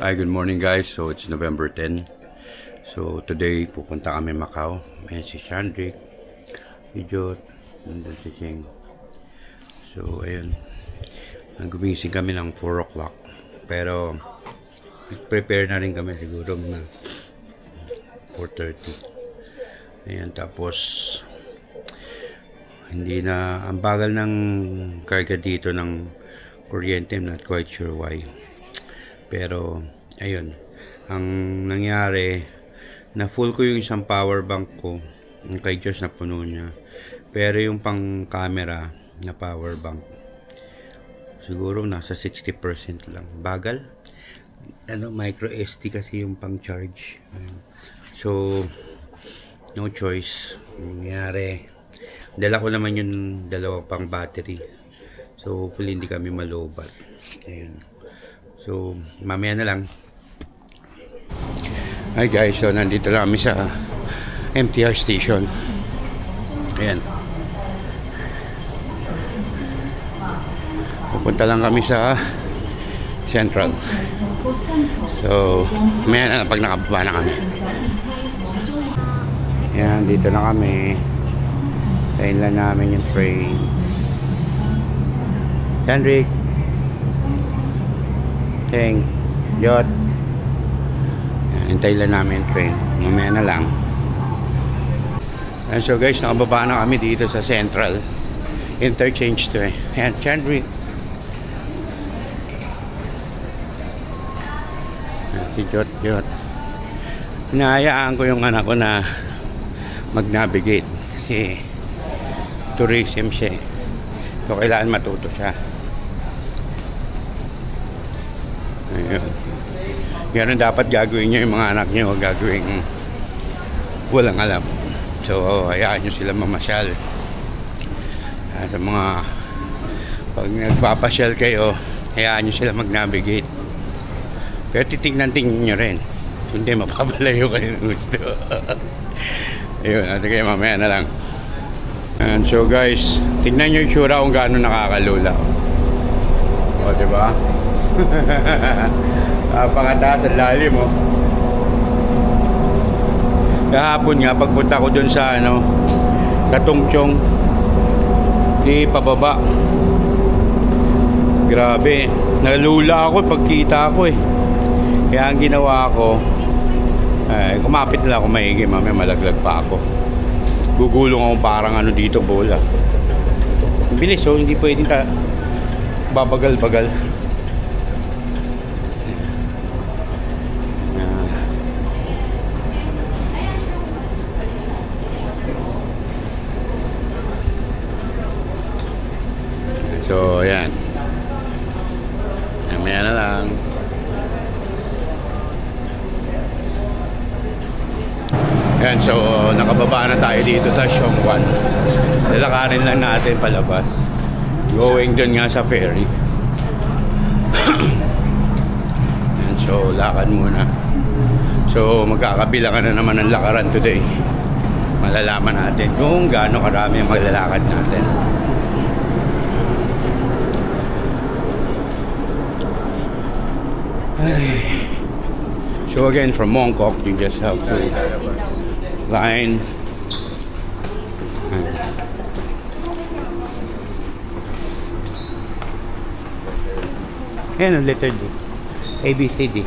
Hi, good morning guys. So it's November 10. So today pupunta kami Macau. Ayan si Chandrick, si Jot, nandun si Cheng. So ayun, gumising kami ng 4 o'clock. Pero prepare na rin kami siguro na 4:30. Ayan, tapos hindi na, ang bagal ng karga dito ng kuryente. I'm not quite sure why. Pero ayun, ang nangyari, na full ko yung isang power bank ko, yung kay Diyos na puno niya, pero yung pang camera na power bank siguro nasa 60% lang. Bagal, micro SD kasi yung pang charge. So no choice, nangyari, dala ko naman yung dalawang pang battery, so hopefully hindi kami malobat. Ayun. So, mamaya na lang. Hi guys, so nandito na kami sa MTR station. Ayan. Pupunta lang kami sa Central. So, mamaya na lang pag nakababa na kami. Ayan, dito na kami. Tayin lang namin yung train. Henrik, Cheng, Jot. Hintay lang namin yung train. Mamaya na lang. And so guys, nakababa na kami dito sa Central. Interchange to eh. Ayan, Chandrick. Si Jot. Hinahayaan ko yung anak ko na mag-navigate. Kasi tourism siya. So kailangan matuto siya. Ayun. Ganun dapat gagawin niyo yung mga anak niyo, gagawin walang alam. So hayaan niyo sila mamasyal. Sa mga pag nagpapasyal kayo, hayaan niyo sila mag-navigate. Pero titignan-tingnan niyo rin. Hindi mapapalayo kayo ng gusto. Ayun, sige, mamaya na lang. And so guys, tignan niyo yung tsura kung gaano nakakalula. O, diba? Pangataas ang lalim mo. Kahapon nga pagpunta ko dun sa Katungchong, di pababa. Grabe, nalula ako pagkita ko eh. Kaya ang ginawa ko, kumapit na ako maigi, mamaya malaglag pa ako. Gugulong ako parang dito, bola. Bilis hindi pwedeng babagal-bagal. So, ayan. Mamaya na lang. Ayan, so nakababa na tayo dito sa Xiongwan. Lalakarin lang natin palabas. Going dun nga sa ferry. Ayan, so lakad muna. So magkakabilangan na naman ng lakaran today. Malalaman natin kung gaano karami ang maglalakad natin. So again, from Mongkok, you just have to line. Ayan ang letter D. A, B, C, D.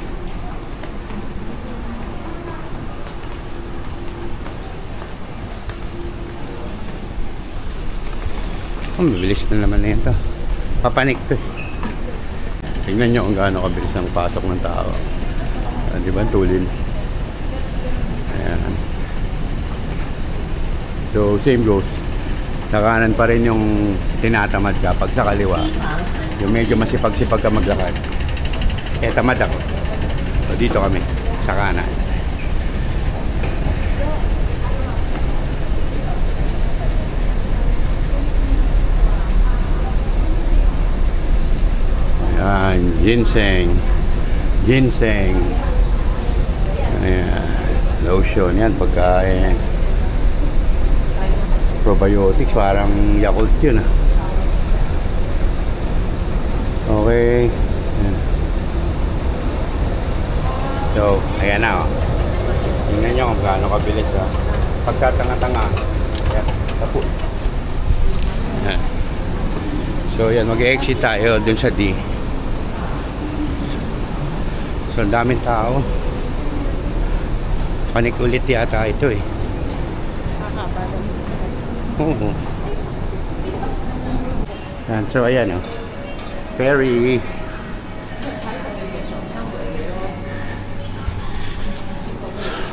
Mabilis na naman na yan to. Papanik to. Tingnan nyo kung gaano kabilis ang pasok ng tao. Diba? Tulin. Ayan. So, same goes. Sa kanan pa rin yung tinatamad ka. Pag sa kaliwa, yung medyo masipag-sipag ka maglakad. Tamad ako. So, dito kami. Sa kanan. Ayan. Ginseng. Ayan. Lotion. Yan. Pagkain. Probiotics. Parang Yakult yun. Okay. Ayan. So, ayan na oh. Tingnan nyo kung gaano kabilis ha. Pagkatanga-tanga. Ayan, tapo. Ayan. So, ayan, mag-exit tayo dun sa D. So, ang daming tao. Panik ulit yata ito eh. Oo. Ayan, so ayan oh. Ferry.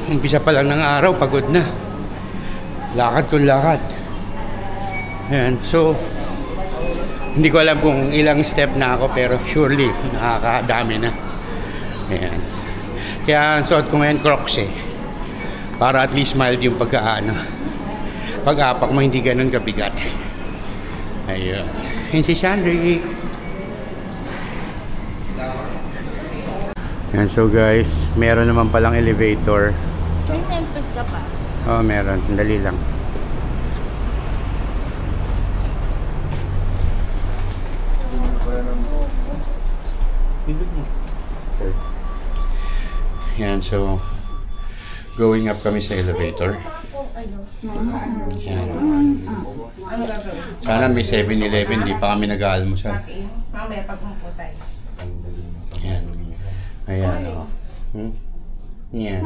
Umpisa pa lang ng araw, pagod na. Lakad kung lakad. Ayan, so hindi ko alam kung ilang step na ako, pero surely nakakadami na. Ayan. Kaya ang suot ko ngayon Crocs eh. Para at least mild yung pagkaano. Pag-apak mo hindi ganun kabigat. Ayun. Yan si Shandrick. Yan, so guys, meron naman palang elevator. May mentos ka pa? Oo, meron. Dali lang. Yan, so going up kami sa elevator. Yan. Sana may 7-Eleven, di pa kami nag-aalmusal. Mamaya pag umupo tayo. Yan. Ayan, o. Yan.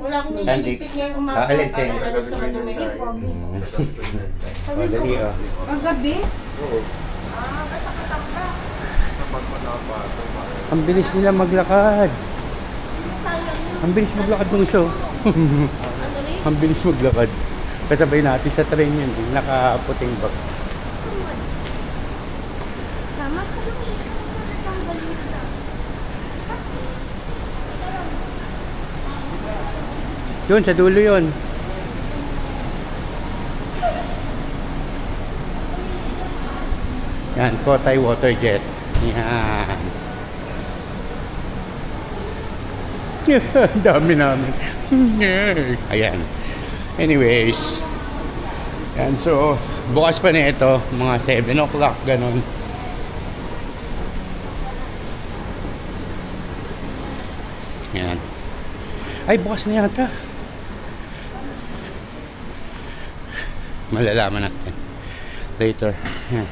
Wala akong nililipit ngayong umaga. Pagkagalag sa madumi. O, dali o. Kagabi? Ang bilis nila maglakad. Ang bilis maglakad nung show. Ang bilis maglakad. Kasabay natin sa train yun. Nakaputing bag. Tama ka lang. Yun, sa dulo yun. Yan, Kotay Water Jet. Yan. Dami namin. Ayan. Anyways. Yan, so bukas pa na ito. Mga 7 o'clock, ganun. Yan. Ay, bukas na yata. Malalaman natin later. Yan.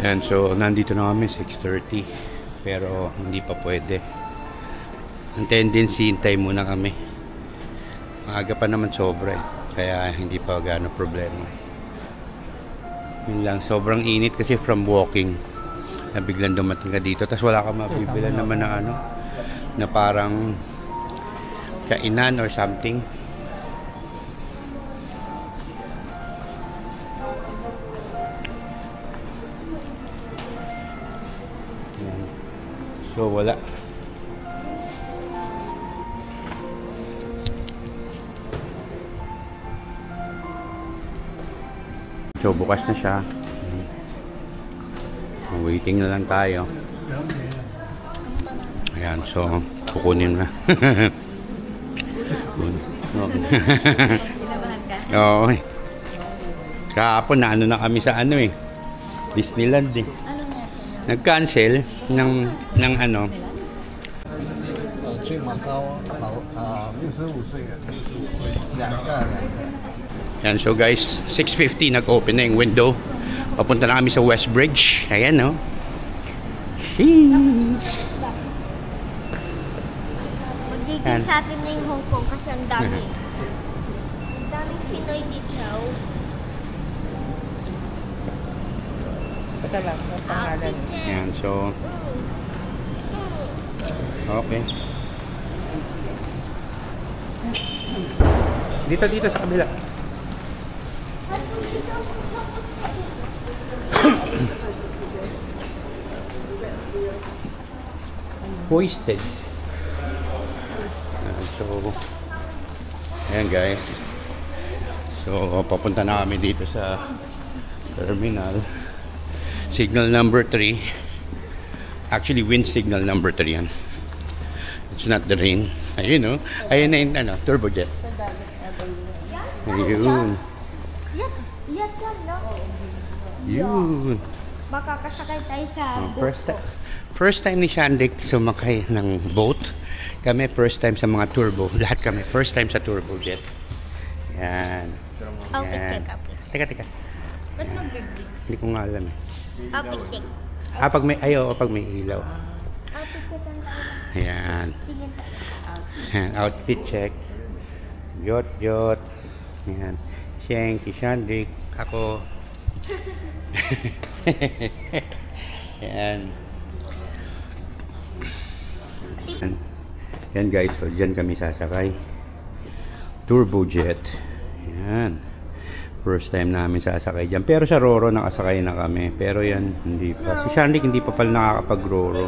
Yan, so nandito na kami 6:30 pero hindi pa pwede. Ang tendency, hintay muna kami. Maaga pa naman sobra eh. Kaya hindi pa gaano problema. Yun lang, sobrang init kasi from walking na biglang dumating ka dito, tapos wala ka mabibilan naman na ano, na parang kainan or something. So wala. So bukas na siya. Waiting na lang tayo. Ayan, so kukunin na. Oo. Kahapon na ano na kami sa ano eh. Disneyland eh. Nag-cancel ng ano. Yan, so guys, 6:50 nag-open na yung window. Papunta na kami sa West Bridge. Ayan, no. Magiging sa atin na yung Hong Kong kasi ang dami. Ang daming Pinoy dito. Ayan, so okay. Dito sa kabila. Hoisted. So ayan guys. So, papunta na kami dito sa terminal. Signal number 3. Actually, wind signal number 3 yan. It's not the rain. Ayun, no? Ayun na yung turbojet. Ayun. Yes, no? Yun. Makakasakay tayo sa First time ni Shandik sumakay ng boat. Kami first time sa mga turbo. Lahat kami first time sa turbojet. Yan. I'll Yan. Teka. Ba't nag-big? Hindi ko nga alam eh. I'll pick. Pag may ayaw o pag may ilaw. I'll pick ang tayo. Yan. Tingin tayo. Yan. Outfit check. Yot. Yan. Sheng, Shandik. Ako. Yan. Yan guys, so dyan kami sasakay. Turbojet. Yan. First time namin sasakay dyan. Pero sa Roro nakasakay na kami. Pero yan, hindi pa. Si Shandik hindi pa pala nakakapag-Roro.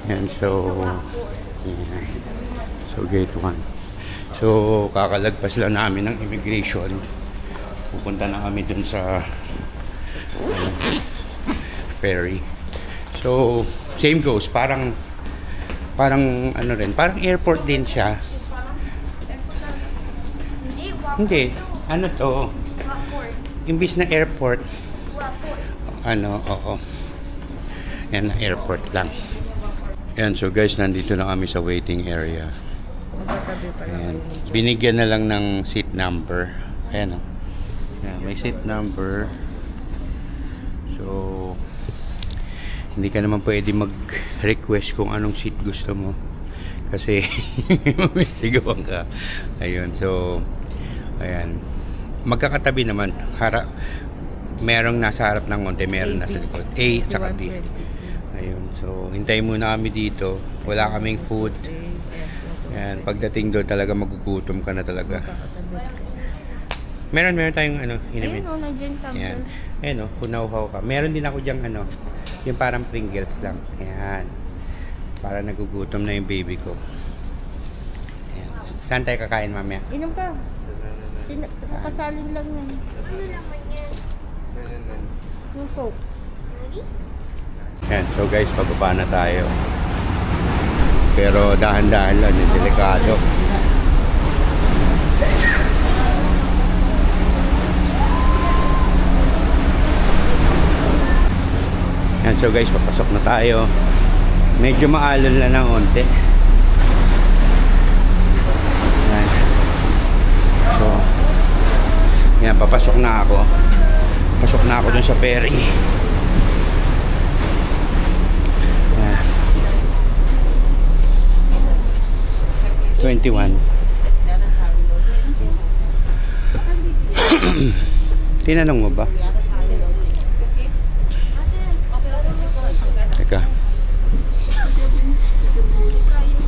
Yan, so yan. So gate 1. So kakalagpas lang namin ng immigration. Pupunta na kami dun sa ferry. So same goes, parang ano rin, parang airport din siya. Hindi, ano to? Imbis na airport. Ano, oo. Yan, airport lang. Yan, so guys, nandito na kami sa waiting area. Ayan. Binigyan na lang ng seat number. Ayan, oh. Ayan, may seat number. So hindi ka naman pwede mag-request kung anong seat gusto mo kasi sigawan ka. Ayun, so ayan, magkakatabi naman. Merong nasa harap ng konti, meron nasa likod, A at saka B. Ayun, so hintayin muna kami dito. Wala kaming food. Ayan, pagdating doon talaga magugutom ka na talaga. Meron tayong inumin. Ayun, nandiyan kami. Ayan. Ayan, hunaw-haw ka. Meron din ako diyang yung parang Pringles lang. Ayan. Para nagugutom na yung baby ko. Ayan. Saan tayo kakain mamaya? Inom ka. Kasalin lang yan. Ano naman yan? Yung Coke. Ayan. So guys, pababa na tayo. Pero dahan-dahan lang. Yung delikado. Yan, so guys, papasok na tayo. Medyo maalon lang ng onte. Yan. So, yan, papasok na ako. Pasok na ako dun sa ferry. Yan. 21. Tinanong mo ba? Teka.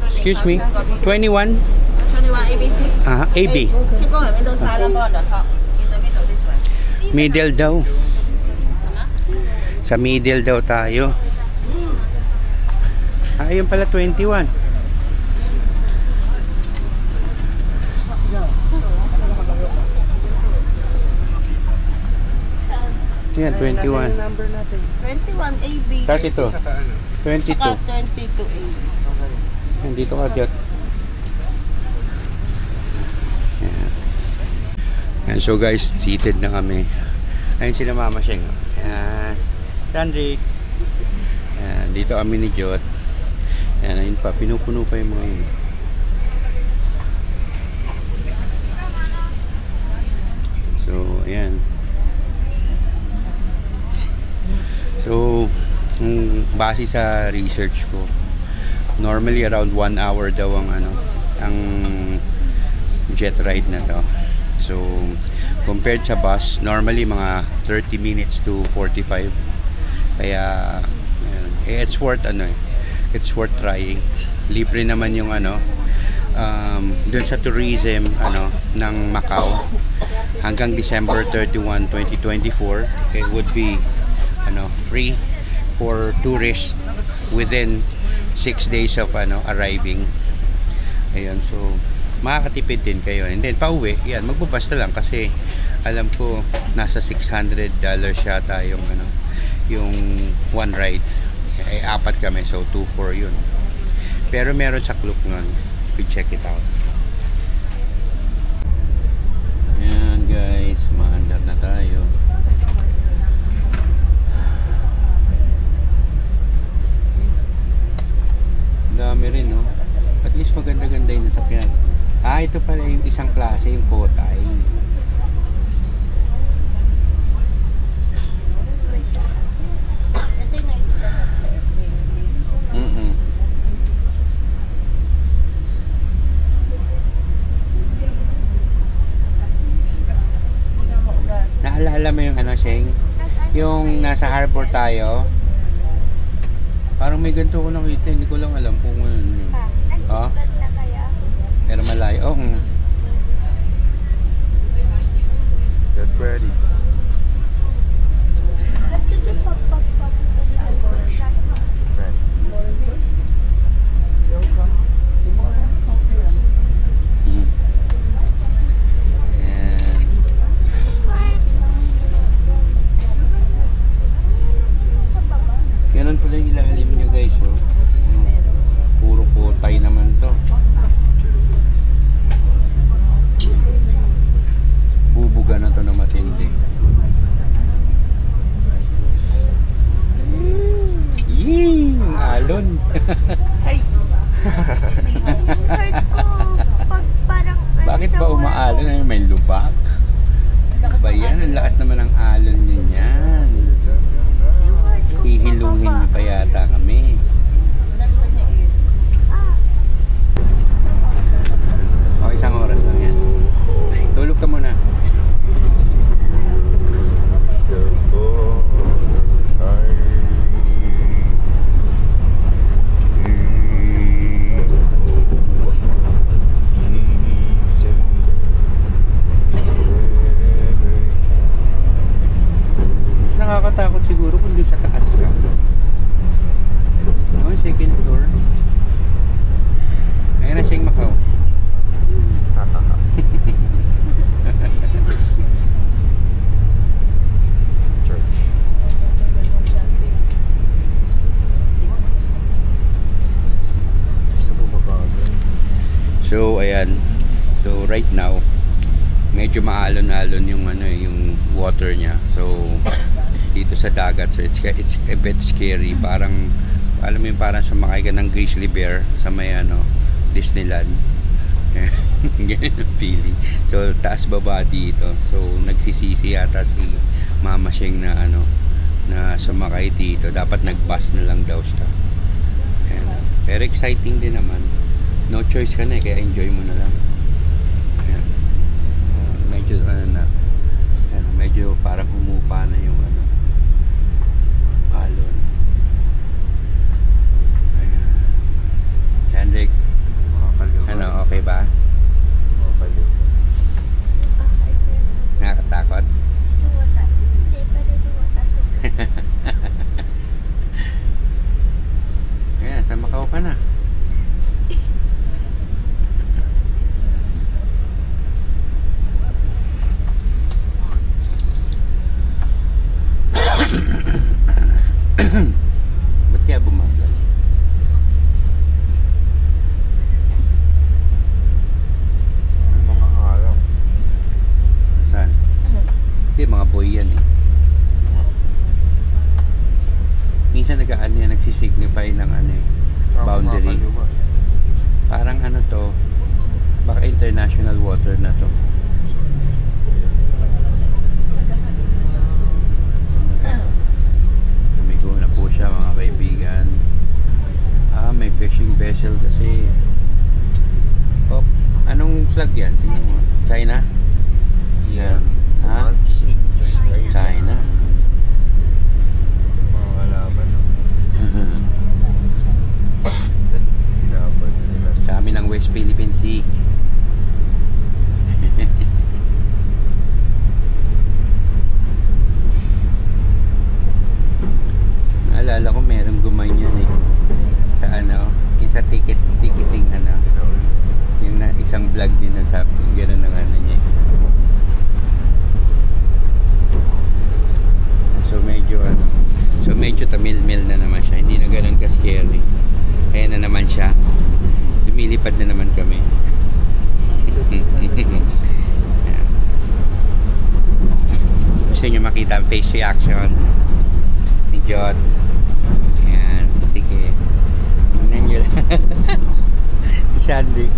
Excuse me. 21? 21 ABC. AB. Keep going. Window silent on the top. In the middle this way. Middle daw. Sa middle daw tayo. Ayun pala 21. Yan, 21. Number natin. 21 AB. 32. 22. 22 A. Nandito ka, Jot. Yan. Yan, so guys, seated na kami. Ayun sila Mama Sheng. Yan. Sandrik. Yan, dito kami ni Jot. Yan, ayun pa. Pinupuno pa yung mga yun. So, ayan. So, base sa research ko, normally around 1 hour daw ang jet ride na to. So, compared sa bus, normally mga 30 minutes to 45. Kaya, it's worth it's worth trying. Libre naman yung dun sa tourism ng Macau hanggang December 31, 2024. It would be free for tourists within 6 days of arriving. Ayun, so makakatipid din kayo. And then pauwi, yan, magbubasta lang kasi alam ko nasa $600 yata yung ano, yung one ride. Ay apat kami, so 2 for yun. Pero meron sa Klook nun. You check it out. Yan guys, maandar na tayo. Dami rin, no? At least maganda-ganda yung nasakyan. Ah, ito pala yung isang klase, yung Kotay. Ito yung nakikita natin sa airplane. Hindi nga maulan. Naalala mo yung ano, Sheng? Yung nasa harbor tayo. Parang may ganito ko nakita, hindi ko lang alam kung ano yun. Ang sikat na kaya. Pero malayo. Oh, Get ready. Ba't ito pagpapunta sa Alcatraz? Ganun pala yung ilalim nyo guys, oh. Puro Kotay naman to. Bubuga na to na matindi. Yee! Alon! Hurt ko. Pag parang ano Bakit sa ba umaalon? Ay, may lubak? Ba yan? Ang lakas naman ng alon niya yan. Yung hearts ko Hihilungin niyo pa yata kami. Nandun niya is. Ah, O, isang oras lang yan. Tulog ka muna. Nakakatakot siguro kung doon sa taas ka. Oh, second floor. Ayan na siyang Macau. Church. So, ayan. So, right now, medyo maalon-alon yung ano, yung water niya. So, dito sa dagat, so it's a bit scary. Parang, alam mo yung parang sumakay ka ng grizzly bear sa may ano, Disneyland. Ganyan ang feeling. So, taas baba dito. So, nagsisisi yata si Mama Sheng na ano, na sumakay dito. Dapat nag-bus na lang daw siya. Ayan. Pero exciting din naman. No choice ka na eh, kaya enjoy mo na lang. Ayan. Medyo ano na. Ayan, medyo parang humupa na yung ano, alon. Ayan. Chandrick, ano, okay ba? Nakakatakot? duwata. Hindi, pero duwata. Ayan, sa Macau ka na. Ba't kaya bumagal? May mga harang. Saan? Hindi, mga boy yan eh. Minsan nag-ano yan, nagsisignify ng ano eh, boundary. Parang ano to, baka international water na to. Lumigo na po siya mga kaibigan. Ah, may fishing vessel kasi. Oh, anong flag yan? Tingnan mo. China? Yan. Ha? China. Mga kalaban. Binaban nila. Sa amin ang West Philippine Sea. Naalala ko merong gumanyan eh. Sa ano, yung sa ticketing ano, yung na, isang vlog Tagal din na sabi. Ganun ang ano niya. So medyo tamil-mil na naman siya. Hindi na ganun ka-scary. Ayan na naman siya. Lumilipad na naman kami. Gusto nyo makita ang face reaction ni Jot. Ayan. Sige. Tingnan nyo lang. Shandy.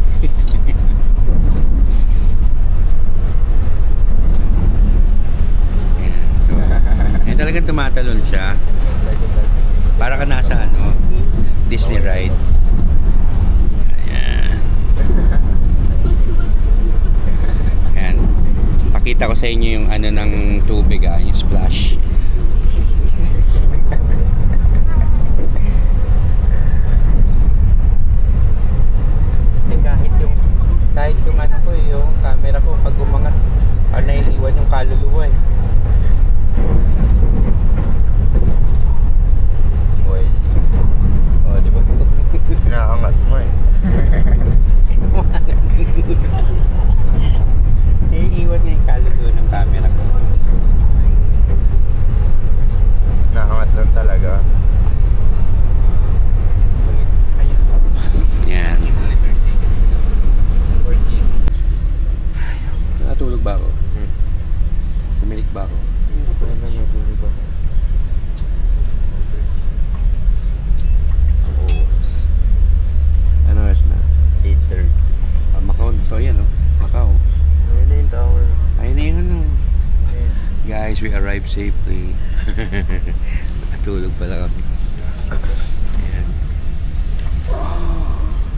Ayan. So, ayan talagang tumatalon siya. Para ka nasa ano, Disney ride. Ayan. Ayan. Pakita ko sa inyo yung ano ng tubig, yung splash. Kahit yung ano ko, yung camera ko pag umangat, naiiwan yung kaluluwa eh. OIC. Oh, di ba? Inaangat mo eh. Naiiwan nga yung kaluluwa ng camera ko. Inaangat lang talaga. Ayan. Yan. Natulog ba ako? Tumilik ba ako? Ano oras na? 8:30. Macau. So yan o. Macau. Ayun na yung tower. Ayun na yung ano. Ayun. Guys, we arrived safely. Natulog pala kami. Ayan.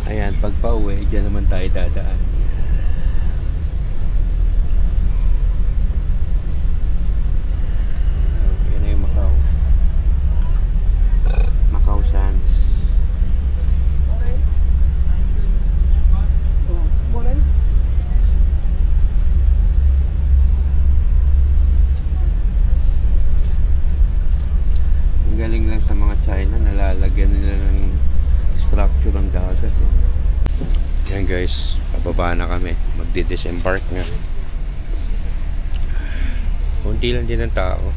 Ayan, pag pauwi, dyan naman tayo dadaan. Yan na yung Macau. Macau Sands. Ang galing lang sa mga China, nalalagyan nila ng structure ng dagat eh. Yan guys, pababa na kami, magdi-disembark nga. Kunti lang din ang tao,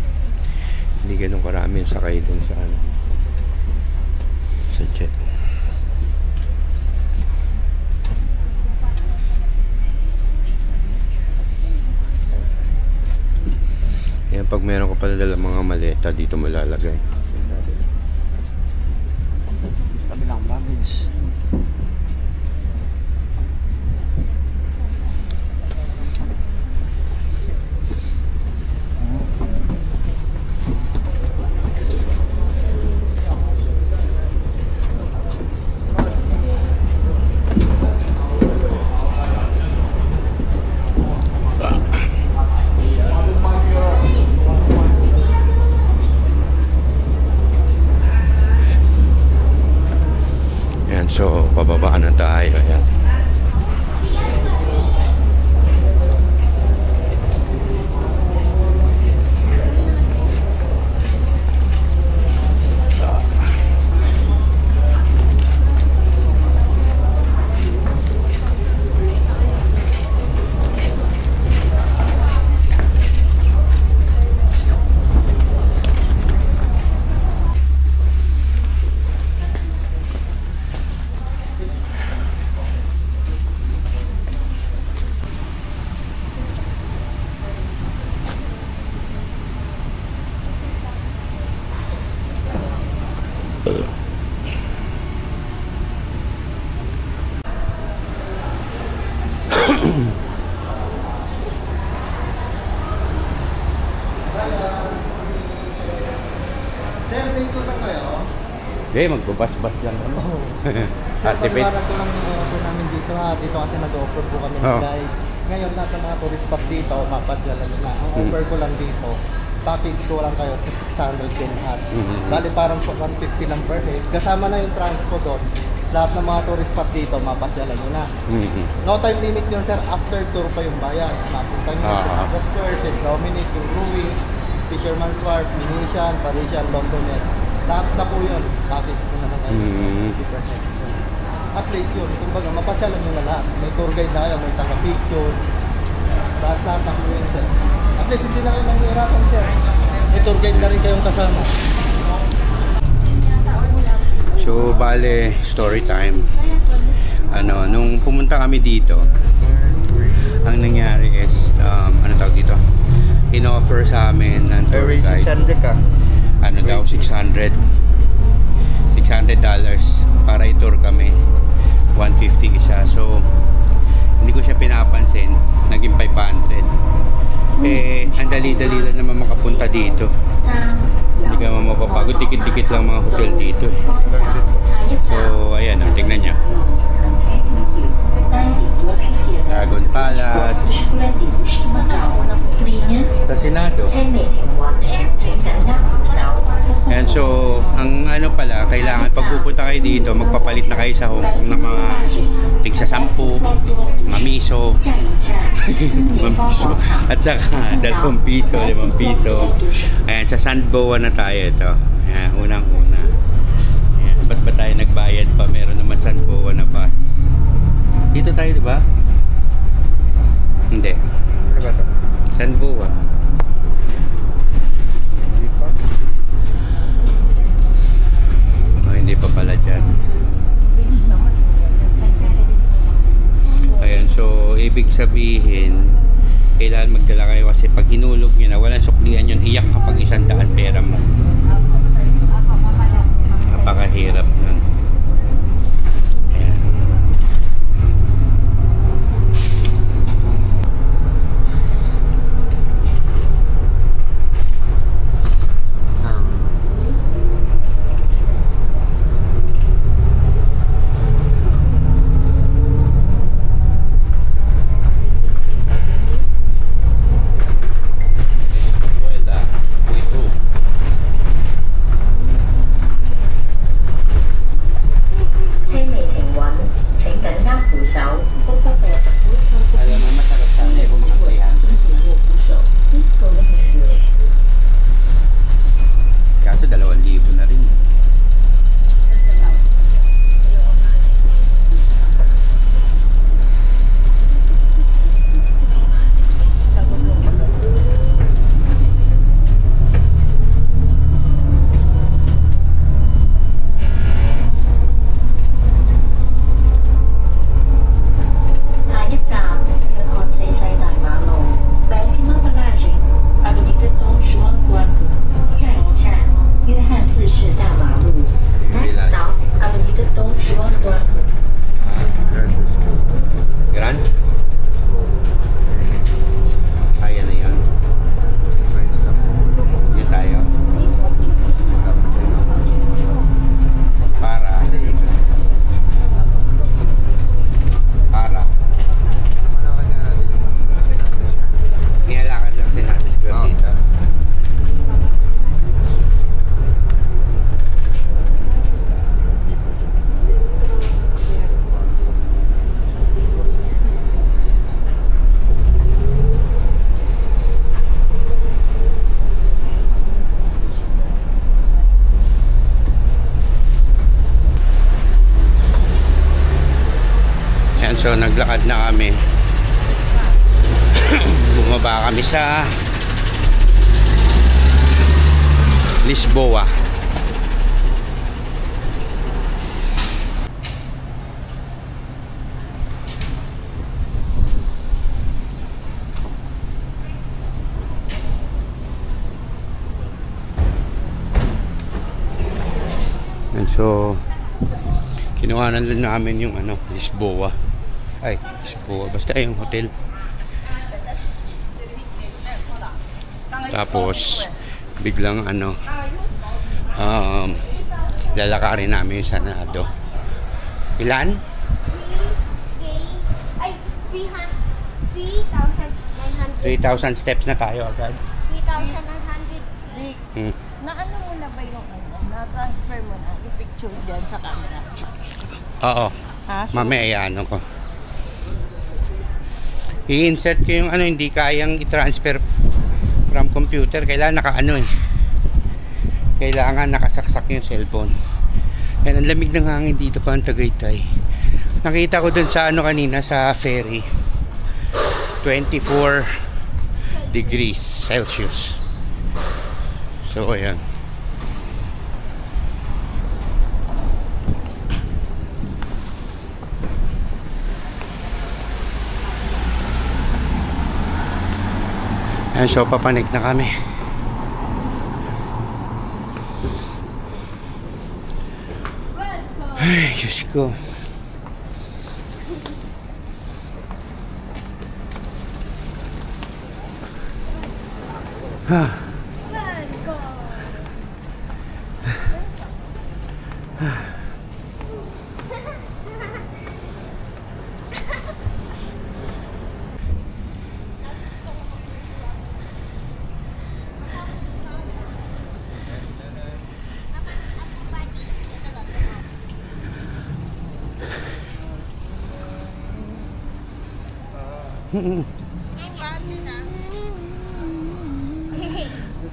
hindi ganun karami yung sakay dun sa ano, sa jet. Yan, pag meron ka pala dalang mga maleta, dito mo lalagay. Kabilang baggage. So, pababa na tayo. Ayan. Okay, magbabas-bas lang kami. Certificate. Ito lang yung po namin dito ha. Dito kasi nag-offer po kami ng guide. Ngayon lahat ng mga tourist spot dito, mapasyalan nyo na. Ang offer ko lang dito, package ko lang kayo sa 600 din at. Bali parang 150 lang per head. Kasama na yung transpo doon. Lahat ng mga tourist spot dito, mapasyalan nyo na. No time limit yun sir, after tour pa yung bayan. Mapunta nyo sa August Square, St. Dominic, yung Ruins, Fisherman's Wharf, Venetian, Parisian, London yan. Lahat na po yun. Package ko naman kayo. 50%. at least yun, kumbaga mapasyalan nyo na lahat. May tour guide na kayo, may taga-picture, lahat ng influencer. At least hindi na kayo manghihirapan, sir. May tour guide na rin kayong kasama. So, bale, story time. Nung pumunta kami dito, ang nangyari is, ano tawag dito? In-offer sa amin ng tour Airway guide. 600 ka. Ano daw, $600 para i-tour kami. 150 isa. So, hindi ko siya pinapansin. Naging 500. Ang dali-dali lang naman makapunta dito. Hindi ka mapapagod. Tikit-tikit lang mga hotel dito. So, ayan. Tingnan niya. Dragon Palace. Sa Senado. And so, ang ano pala, kailangan pag pupunta kayo dito, magpapalit na kayo sa Hong Kong ng mga tigsa 10, mamiso, mamiso, at saka 2 piso, 5 piso. Ayan, sa Sandboa na tayo ito. Ayan, unang-una. Ayan, ba't ba tayo nagbayad pa? Meron naman Sandboa na pass. Dito tayo, di ba? Hindi. Ano ba ito? Sandboa. Hindi pa pala dyan. Ayan, so ibig sabihin kailangan magdala kayo kasi pag hinulog nyo na walang suklian yun, iyak kapag 100 pera mo. Napakahirap nun. Ayan. Alam mo, masarap sana yung mga 300. Kaso 2,000 na rin. Grand? Kaya na yun. Hindi tayo. Para. Nilalakad lang natin dito. So naglakad na kami. Bumaba kami sa Lisboa. And so kinuhanan lang namin yung Lisboa. Ay, Lisboa. Basta yung hotel. Tapos biglang lalakarin namin yung Senado. Ilan? 3,000 steps na tayo agad. 3,900. Na-ano mo na ba yung na-transfer mo na yung picture dyan sa camera? Oo. Ha? Mamaya ko. I-insert ko yung hindi kayang i-transfer from computer. Kailangan kailangan nakasaksak yung cellphone. Yan, ang lamig ng hangin dito pa ang Tagaytay. Nakita ko dun sa ano kanina sa ferry. 24 degrees Celsius. So ayan. Ayan, so papanik na kami. Ay, Diyos ko. Ha.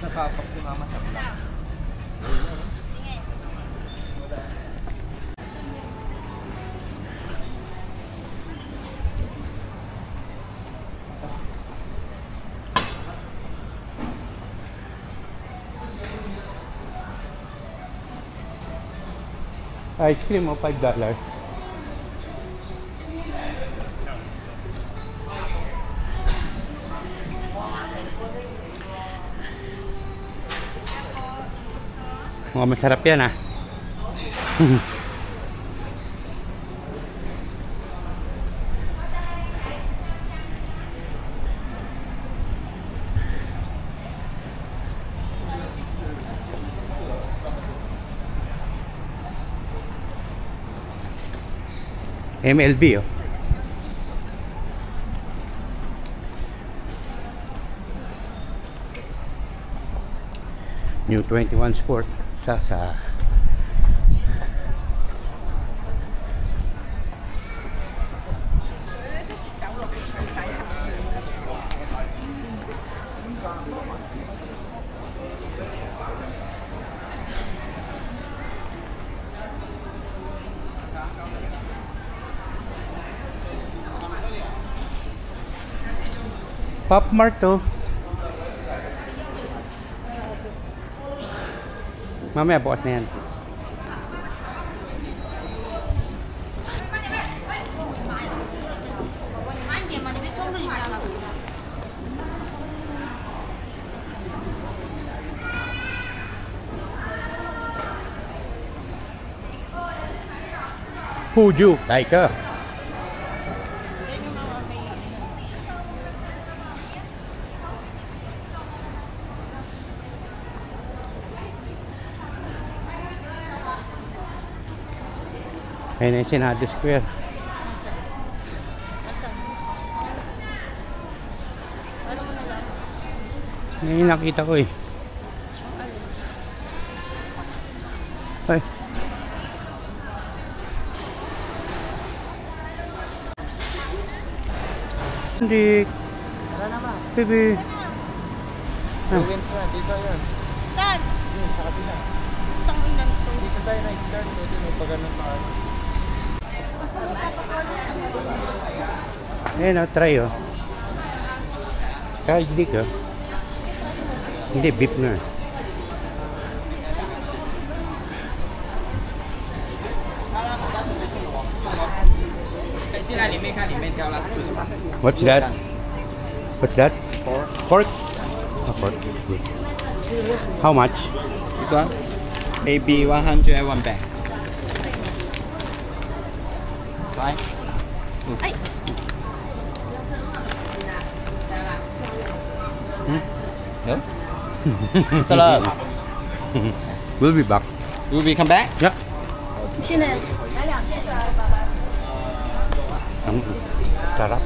Nakapak si mama sa vlog. Ice cream o $5. Mukhang masarap yan ah. MLB oh. New 21 Sport sa Pop Mart to. Mamaya bukas na yan. Huju, Laika. Ayun yung Senado Square. Yan yung nakita ko eh. Ay. Hindi. Wala naman. Baby. Williams na, dito yan. Saan? Sa kabila. Tanginan to. Dito tayo na-start. Pwede may pagano'n pa. Ayan o, try o. Kahit di ka. Hindi, beef na. What's that? What's that? Pork. Pork? Oh, pork. Good. How much? This one? Maybe 100 one bag. Right? No? Salam. We'll be back. Will we come back? Yeah. 现在来两件。 Sarap.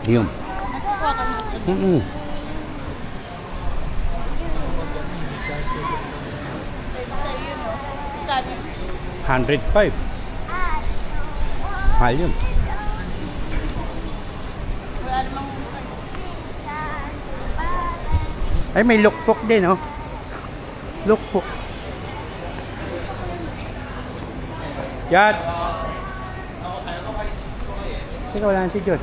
Yum. 105. Mahal yun. Wala namang Ay, may lukpok din, oh. Lukpok. Jot! Teka, wala na si Jot.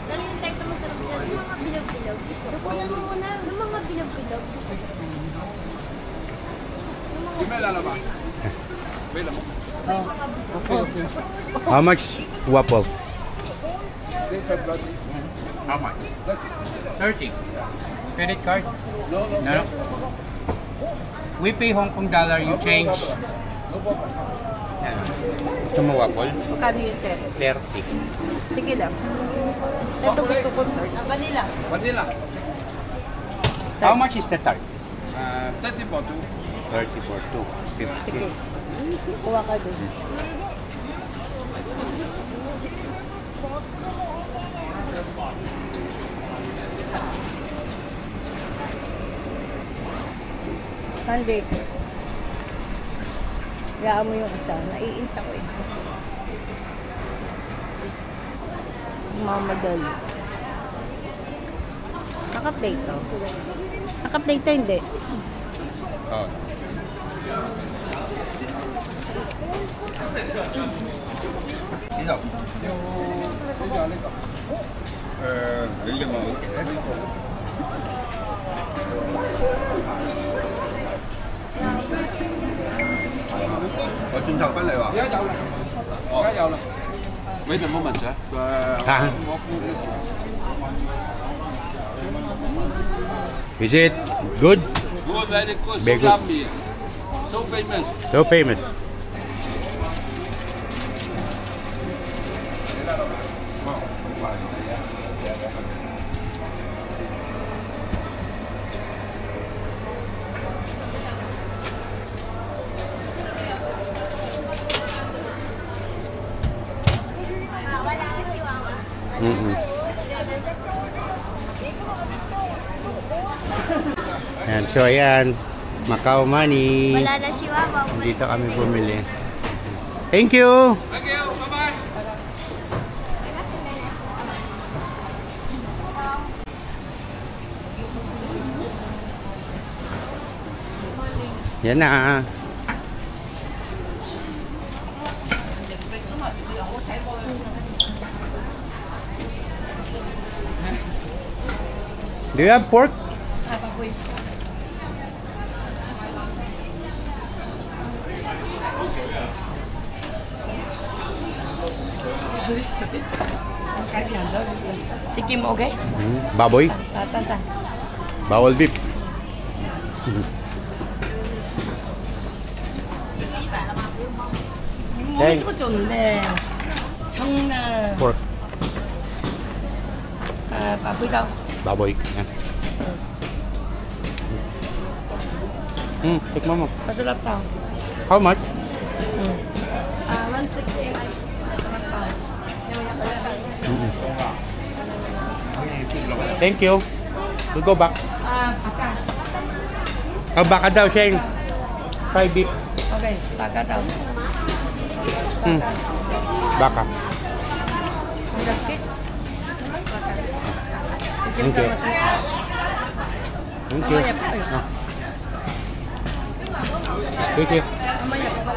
Ano yung type na masarap dyan? Yung mga bilog-bilog. Kukunan mo muna. Yung mga bilog-bilog. How much waffle? How much? 30. Credit card? No. We pay Hong Kong dollar, you change. Ito mo waffle? Magkano yung 30. Sige lang. Ito gusto ko. Vanilla. Vanilla. How much is the tart? 30 for 2. 30 for 2. 50. Sige. Kuha ka din. Sunday. Gaya mo yung isa. Naiinis ako eh. Mamadali. Naka-plate to. Naka-plate to hindi. Oh. Ikaw? Hindi mo. 我轉頭分你話。而家有啦，而家有啦。Wait a moment, sir. 我付。 Is it good? Good, very good. So Very good. yummy. So famous. So famous. Wala ka si Wawa. Ayan, so ayan, Macau money. Wala na si Wawa. Dito kami bumili. Thank you. Thank you. Bye-bye. Yan na. Do you have pork? Tikim mo, okay? Baboy? Tatan. Bawal beef. Thank- 뭐 좋네. 청나. Pork. 아, 바보이 daw. Baboy. Yan. Tikman mo. Masarap daw. How much? 160. Masarap daw. Thank you. We'll go back. Baka. Oh, baka daw, Shane. Fried beef. Okay, baka daw. Baka. Malagkit. Baka. Tikim Thank daw you. masarap. Thank you. Mamaya pa. Ah. Thank you. Mamaya pa.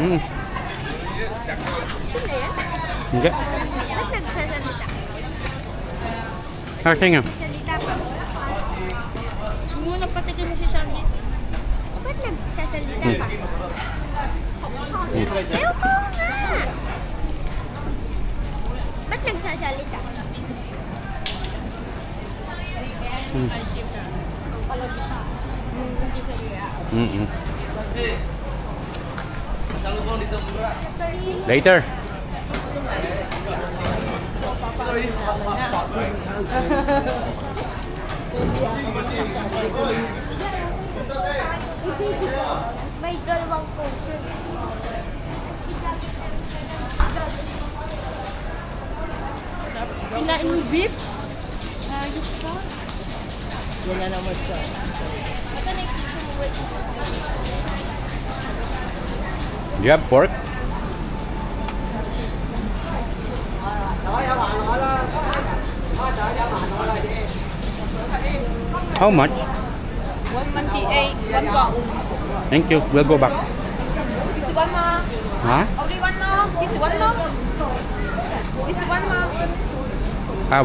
Hindi. Ba't nagsasalita? Ah, sige nga. Salita pa. Muna patikim mo si Sandy. Ba't nagsasalita pa? Ayaw ko nga! Ba't nagsasalita? Later. May dalawang coaches. Pinain mo beef? Ayos ka. Ganyan naman siya. Do you have pork? How much? 128, 1 pound. Thank you. We'll go back. This one more. Huh? Only one more. This one more. This one more.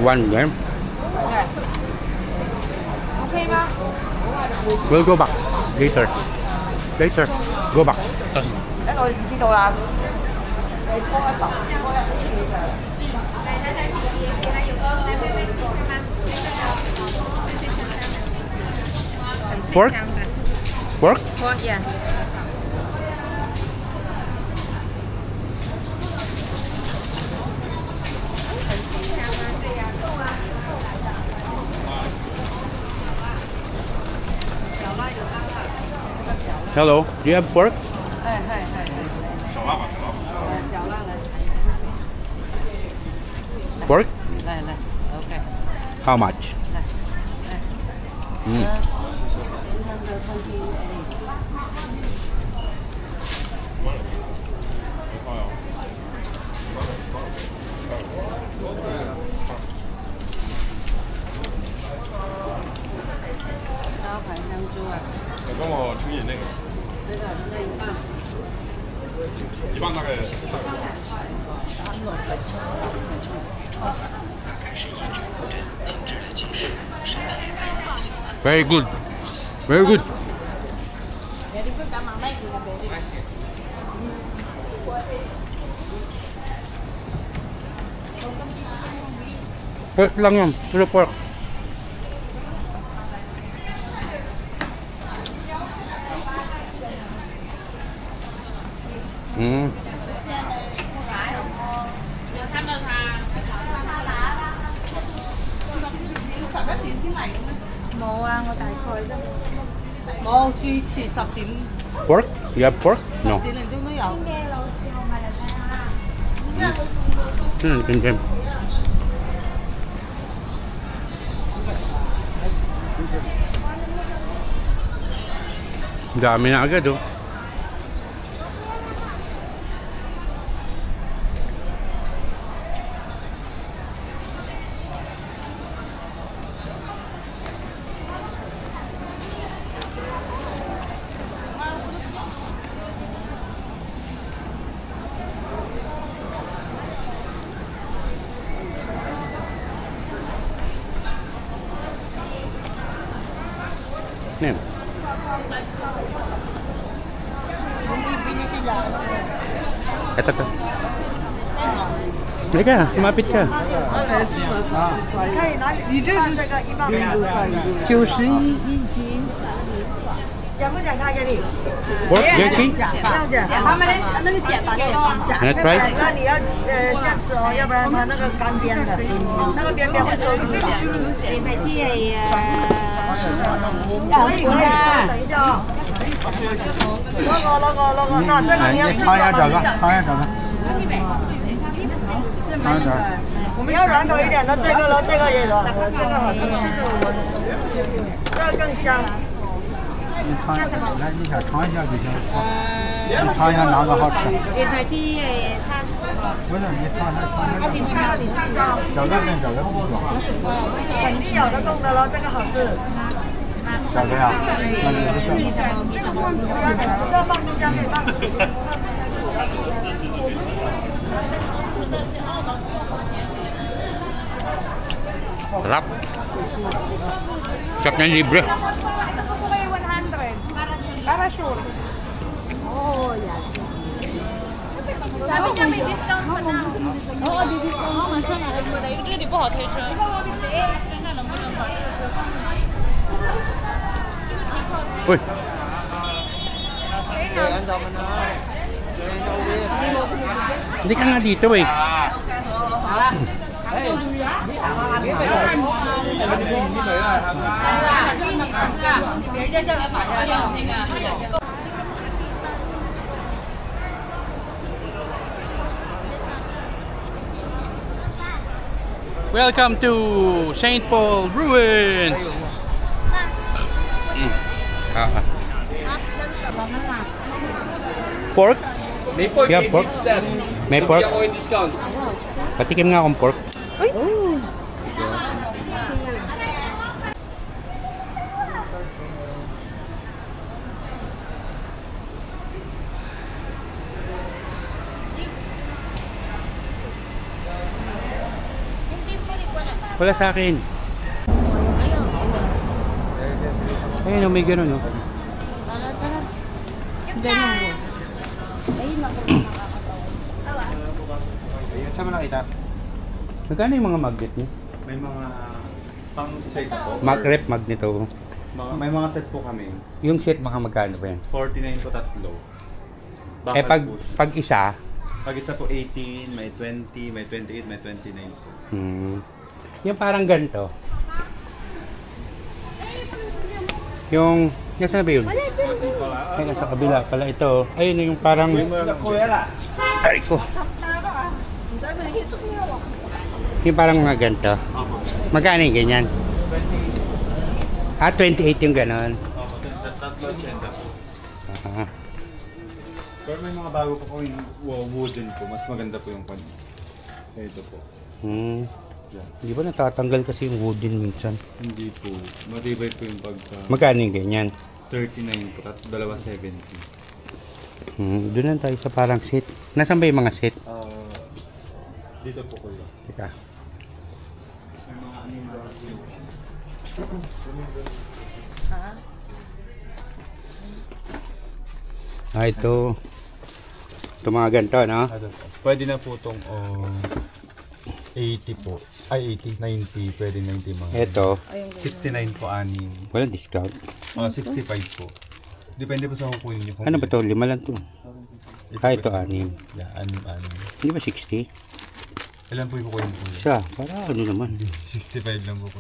One there. Okay ba? We'll go back later. Later. Go back. 我知道啦。Pork? Pork? Pork, yeah. Hello. Do you have pork? 小辣吧，小辣来尝一下。 Pork? 来，OK。 How much? 招牌香猪啊，你帮我乘以那个，这个一半。一半大概。 Very good. Very good. Pork lang yan. Puro pork. Mm. 冇啊，我大概啫。冇，最遲10點 Pork? You have pork? No. 10點零鐘都有。咩老師，我咪嚟睇下。 Kim. Dami na agad oh. Nen. Bumibili sila. Ito to. Halika, kumapit ka. 可以拿，你这是这个100 91一斤。剪不剪开给你？ Pork, jerky? 不用剪。他们那个剪吧，剪吧。 Can I try? 那你要先吃哦，要不然它那个干边的，那个边边会收汁的。你买去也可以，等一下啊。那个，那这个你要试尝一下这个，尝一下这个。我们要软口一点的，这个了，这个也软，这个好吃，这个更香。你尝，来你先尝一下就行。你尝一下哪个好吃？你买去3。不是，你尝一下。你看看你试一下。这个跟这个不错。肯定咬得动的喽，这个好吃。这个呀，那你是这放冰箱可以放。 Sarap. Sarap na libre. Ako kayo 100. Para sure. Oh, yan. Sabi niya may discount pa na. Oo, di-discount. Oo, masya na. Ito di po hotel siya. Uy. Hindi ka nga dito eh. Welcome to St. Paul Ruins. Ah. Half lang to. Pork? May pork, Yeah, pork. sir. May pork? Bigyan ko yung discount. Patikim nga akong pork. Hindi pa rin wala. Wala sa akin. Ayaw. Ayun, may gano'n, no? Tara, tara. Ganyan. Ayun ako. Saan mo nakita? Magkano yung mga magnet niyo? May mga pang isa-isa po. Rep magnet o. May mga set po kami. Yung set baka magkano pa yan? 49 po tatlo. Eh pag isa, Pag isa po 18, may 20, may 28, may 29 po. yung parang ganito. Yung, nasa na ba yun? Ay, nasa kabila pala ito. Ayun yung parang, ay ko. Yung parang mga ganito. Magkano yung ganyan? 28 yung ganon. Opo, tatlo 80 po. Ah. Pero may mga bago po yung wooden po. Mas maganda po yung kanya. Ito po. Yeah. Di ba natatanggal kasi yung wooden minsan? Hindi po. Matibay po yung pagka... Magkano yung ganyan? 39 po. Dalawa 70. Doon lang tayo sa parang set. Nasaan ba yung mga set? Dito po ko yun. Teka. May mga aning bago po. Ito. Ito mga ganito, no? Pwede na po itong 80 po. Ay, 80, 90. Pwede 90 mga. Ito. 69 po, anim. Walang discount. 65 po. Depende po sa kukunin niyo. Ano ba to? 5 lang to. Ito 6. Yeah, anim. Hindi ba 60? Ilan po yung kukunin po? Isa. Para ano naman. 65 lang po po.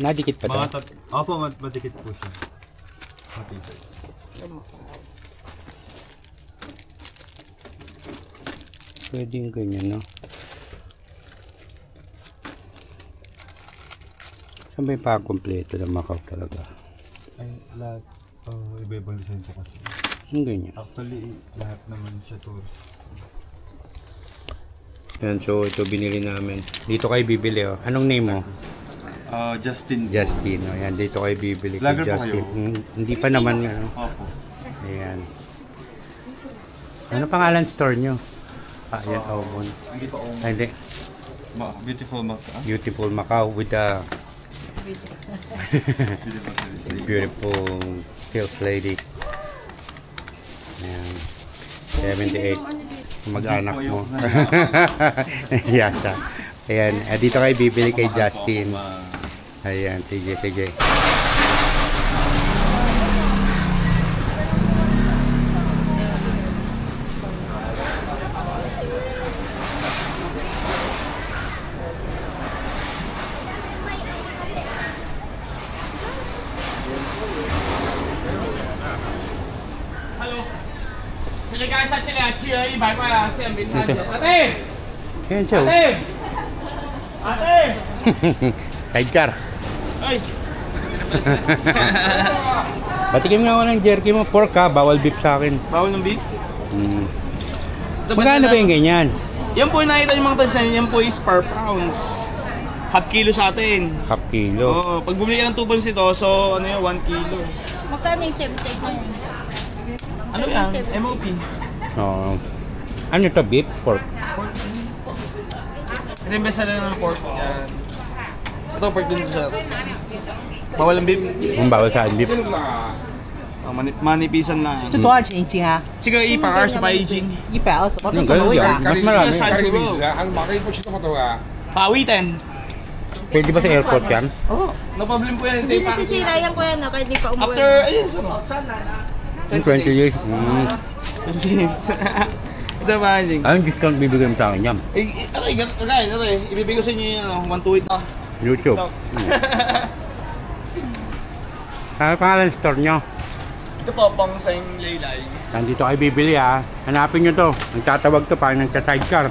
Nadikit pa to. Opo, matikit po siya. Matikit. Pwede yung ganyan, no? Saan ba yung pakakompleto ng Macau talaga? Ay, lahat. Iba-ibang design po kasi. Yung ganyan. Actually, lahat naman siya tourist. Yan, so ito binili namin. Dito kayo bibili, oh. Anong name mo? Justin. Justin, oh. Yan, dito kayo bibili kay Vlogger po Justin. kayo? Hindi pa naman, ano. Opo. Ayan. Ano pangalan store nyo? Yan, Aubon. Hindi pa Ay, hindi. Beautiful Macau. Beautiful Macau with the beautiful sales lady. Ayan. 78. Mag-anak mo. Yata. Ayan. Dito kayo bibili kay Justin. Ayan. Sige, sige.这个干啥？这个寄了100块啊，现名单的。阿弟， Ayan siya. 阿弟，阿弟， Sidecar. Ay. Patikim nga ako ng jerky mo. Pork ha. Bawal beef sa akin. Bawal ng beef? Magkano ba yung ganyan? Yan po nakita yung mga talis namin, yan po is per pounds. Half kilo sa atin. Half kilo. Oo, pag bumili ka ng 2 pounds ito, so ano yun, 1 kilo. Magkano yung 70 na yun? Ano yan? MOP. Oo. Ano to? Beef? Pork? Ito yung best seller ng pork. Yan. Ito, pork din sa bawal ang beef. Ang bawal sa akin beef. Oh, manipisan lang. 这多少钱一斤啊？这个120块一斤， 120，哇，这Yung 什么 ganun 味道？ yan. Mas marami. 这个山猪肉，pawitin. Pwede ba sa airport yan? Oh， No problem po yan. Hindi nasisira yan kuya no, kahit di pa umuwi. After, ayun, so, Yung 20 years. 20 days. Ito ba, Jing? Anong discount bibigyan mo sa akin yan? Aray, ibibigay ko sa inyo yun, 128 na. YouTube. Ano pangalan ng store nyo? Ito po, pang Sang Laylay. Nandito kayo bibili ha. Hanapin nyo to. Nagtatawag to parang nagta-sidecar.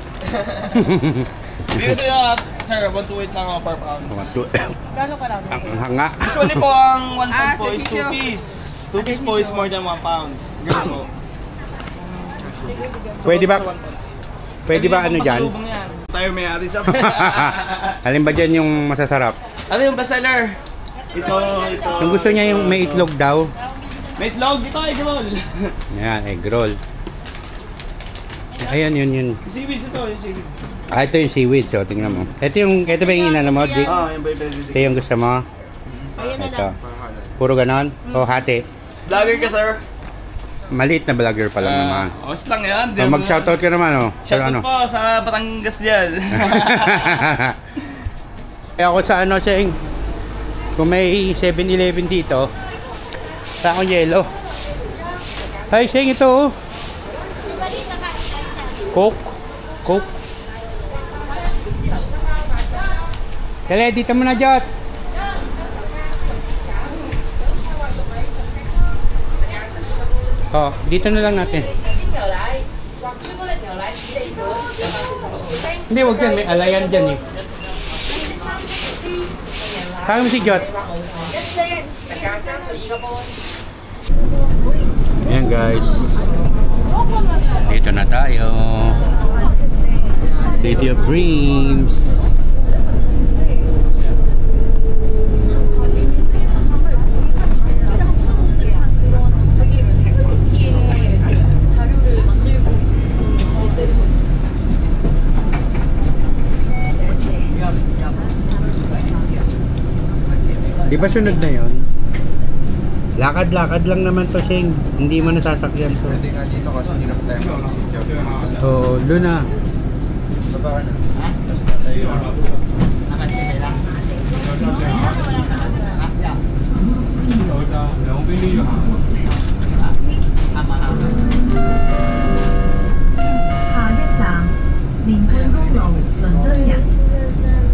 Ibigay ko sa inyo, sir, 128 lang ako per pound. Gano'n ka lang? Ang hanga. Usually po, ang 1 pound po is 2 piece. 2 piece po is more than 1 pound. Ganun po. Pwede ba? Pwede ba ano dyan? Pasalubong yan. Tayo may-ari sa... Alin ba dyan yung masasarap? Ano yung bestseller? Ito. Yung gusto niya yung may itlog daw. May itlog, ito egg roll. Yan, egg roll. Ayan, yun. Seaweeds ito, yung seaweeds. Ito yung seaweed. So, tingnan mo. Ito ba yung inano mo, Dick? Yung baby. Ito yung gusto mo? Ito. Puro ganon? O hati? Vlogger ka, sir? Maliit na vlogger pa lang naman. Os lang yan. Mag-shoutout ka naman, oh. Shoutout po sa Batangas dyan. Ako sa ano, Cheng, kung may 7-Eleven dito, sa akong yelo. Ay, Cheng, ito, oh. Coke. Kaya, dito mo na, Jot. Oh, dito na lang natin. Hindi, wag yan. May alayan dyan eh. Kaya mo si Jot. Ayan guys. Dito na tayo. City of Dreams. Di ba sunod na yon? Lakad-lakad lang naman to, Sheng. Hindi mo nasasakyan to. Pwede nga dito kasi hindi naman tayo magsisityaw. Oo, doon na. Baba ka na. Kasi tayo na.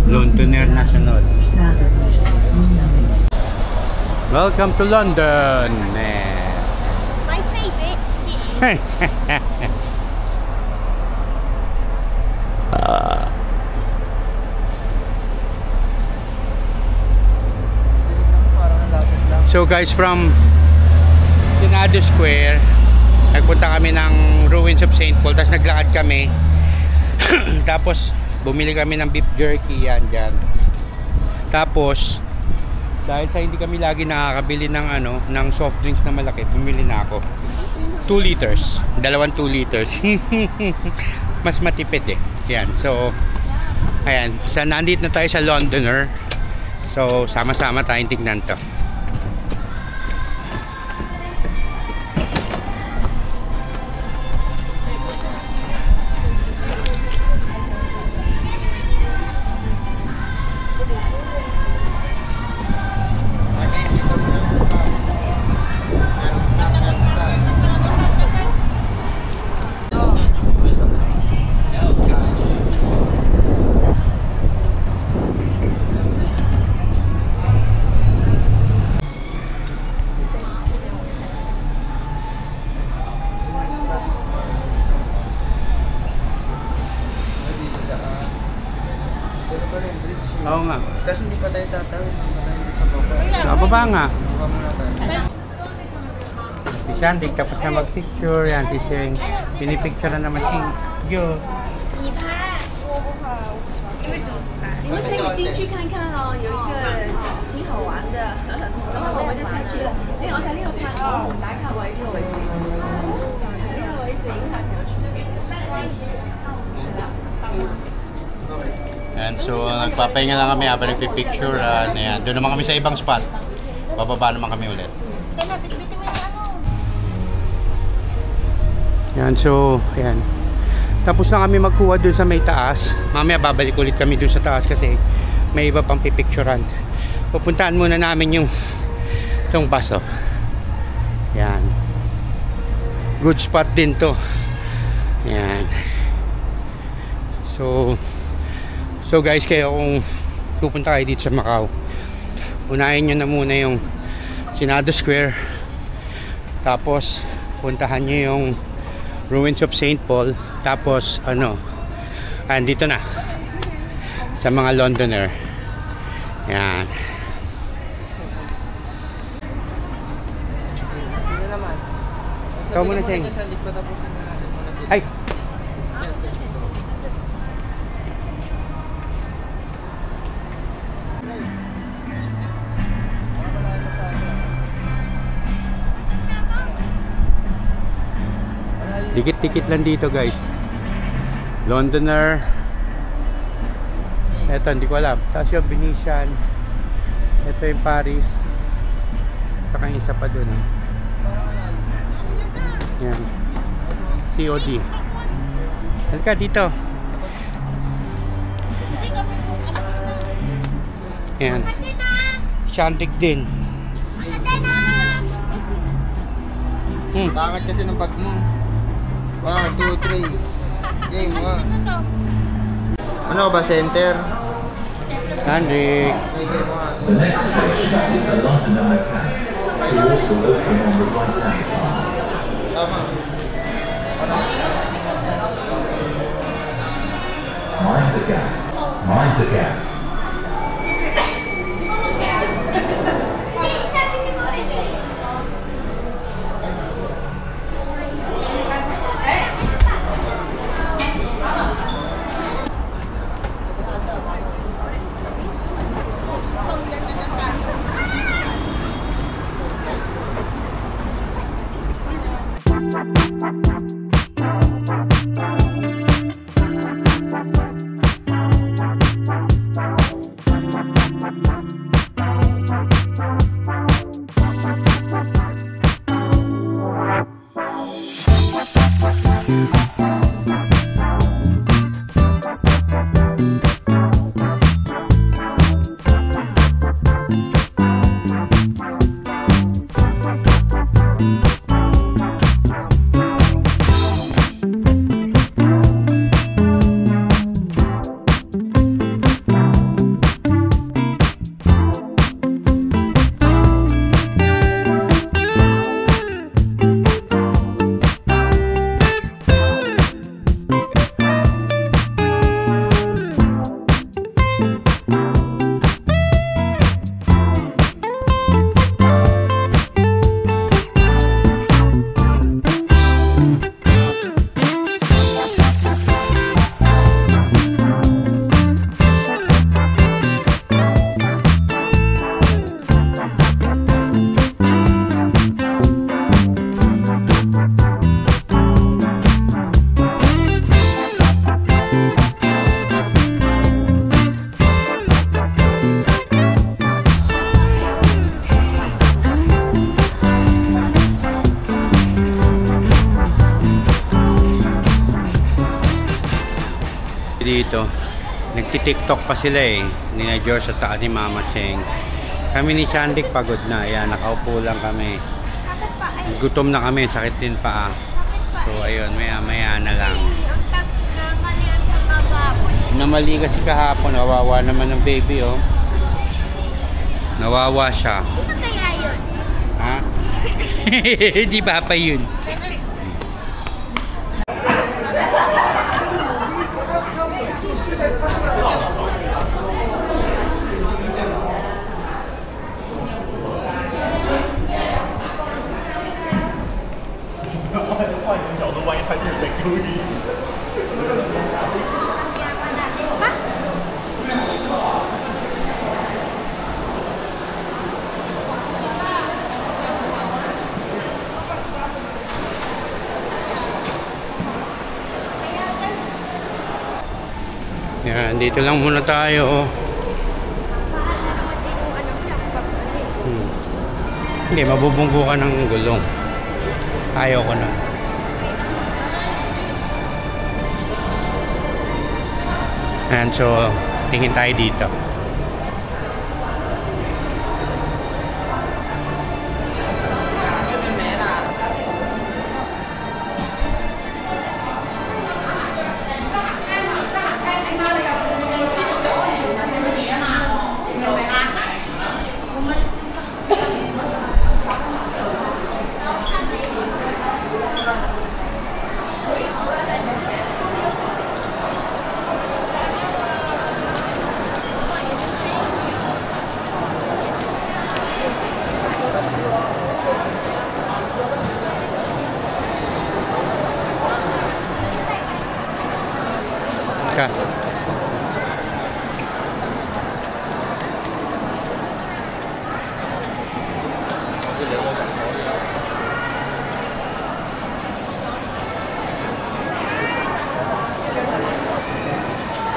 Londoner National. Welcome to London. My favorite city. So guys, from Senado Square, nagpunta kami ng Ruins of St. Paul, tapos naglakad kami. Tapos bumili kami ng beef jerky yan dyan. Tapos dahil sa hindi kami lagi nakakabili ng ng soft drinks na malaki, bumili na ako 2 liters, dalawang 2 liters. Mas matipid eh. Yan. So ayan, nandito na tayo sa Londoner. So sama-sama tayong tignan to. Oo nga. Kasi hindi pa tayo tatawid. Hindi pa tayo sa baba. Baba nga. Baba muna tayo. Si Shandik tapos na mag-picture. Yan si Sheng. Pinipicture na naman si Yo. 你拍，我不拍，我不喜欢。你为什么不拍？你们可以进去看看哦，有一个挺好玩的，然后我们就下去了。你好睇呢個拍我們打卡位呢個位置，呢個位置影晒成個全景。 And so, nagpapahinga lang kami habang nagpipicture. Ayan. Doon naman kami sa ibang spot. Bababa naman kami ulit. Kaya bitbitin mo yung ano. Yan, so, ayan. Tapos na kami magkuha doon sa may taas. Mamaya babalik ulit kami doon sa taas kasi may iba pang pipicturan. Pupuntahan muna namin yung itong baso. Yan. Good spot din to. Yan. So guys, kaya kung pupunta kayo dito sa Macau, unahin nyo na muna yung Senado Square, tapos puntahan nyo yung Ruins of St. Paul, tapos andito na sa mga Londoner. Yan. Ikaw muna, Cheng. Ay! Dikit-dikit lang dito, guys. Londoner. Eto, hindi ko alam. Tapos yung Venetian. Ito yung Paris. Saka yung isa pa dun. Yan. COD. Halika dito. Yan. Shantik din. Bakit kasi ng bag mo? 1, 2, 3. Game 1. Ano ba, center? Shantik. Okay, game 1. The next station is the London Underpass. Doors will open on the right-hand side. Tama. Mind the gap. Mind the gap. Dito nagti-tiktok pa sila eh, ni na George at saka ni Mama Cheng. Kami ni Shantik pagod na, ayan, nakaupo lang kami, gutom na kami, sakit din pa. So ayun, maya na lang. Namali kasi kahapon, nawawa naman ng baby, oh. Nawawa siya. Ano kaya yun? Ha? Di ba pa yun? Yan, dito lang muna tayo. Hindi, mabubunggo ka ng gulong. Ayaw ko na. Ayan, so tingin tayo dito. ka.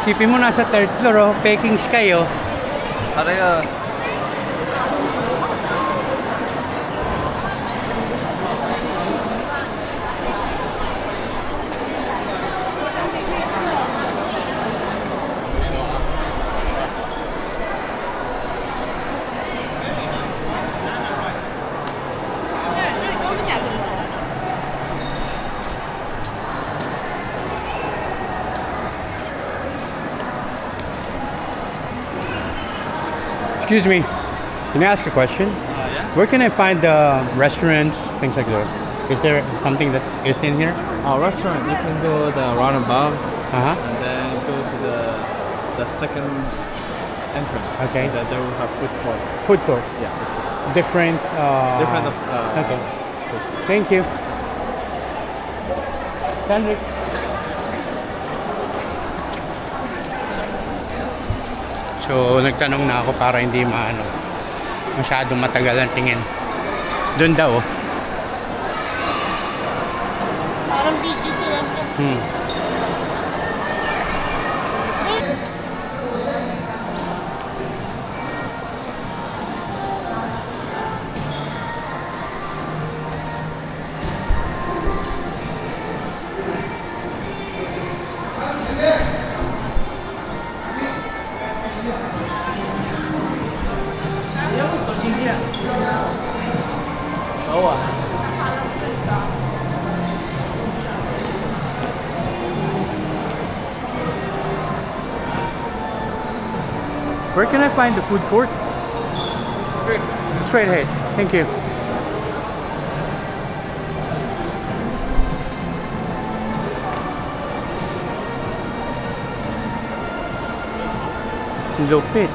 Sipin mo nasa third floor, oh. Peking Sky, oh. Talaga. Excuse me, can I ask a question? Yeah. Where can I find restaurants, things like that? Is there something that is in here? Our restaurant, you can go the roundabout Uh-huh. and then go to the second entrance. Okay. And then there will have food court. Food court. Yeah. Different. Different of. Okay. Thank you. Henrik. So, nagtanong na ako para hindi masyadong matagal ang tingin. Doon daw, oh. Parang BGC lang to. Where can I find the food court? Straight ahead. Thank you. Lupit.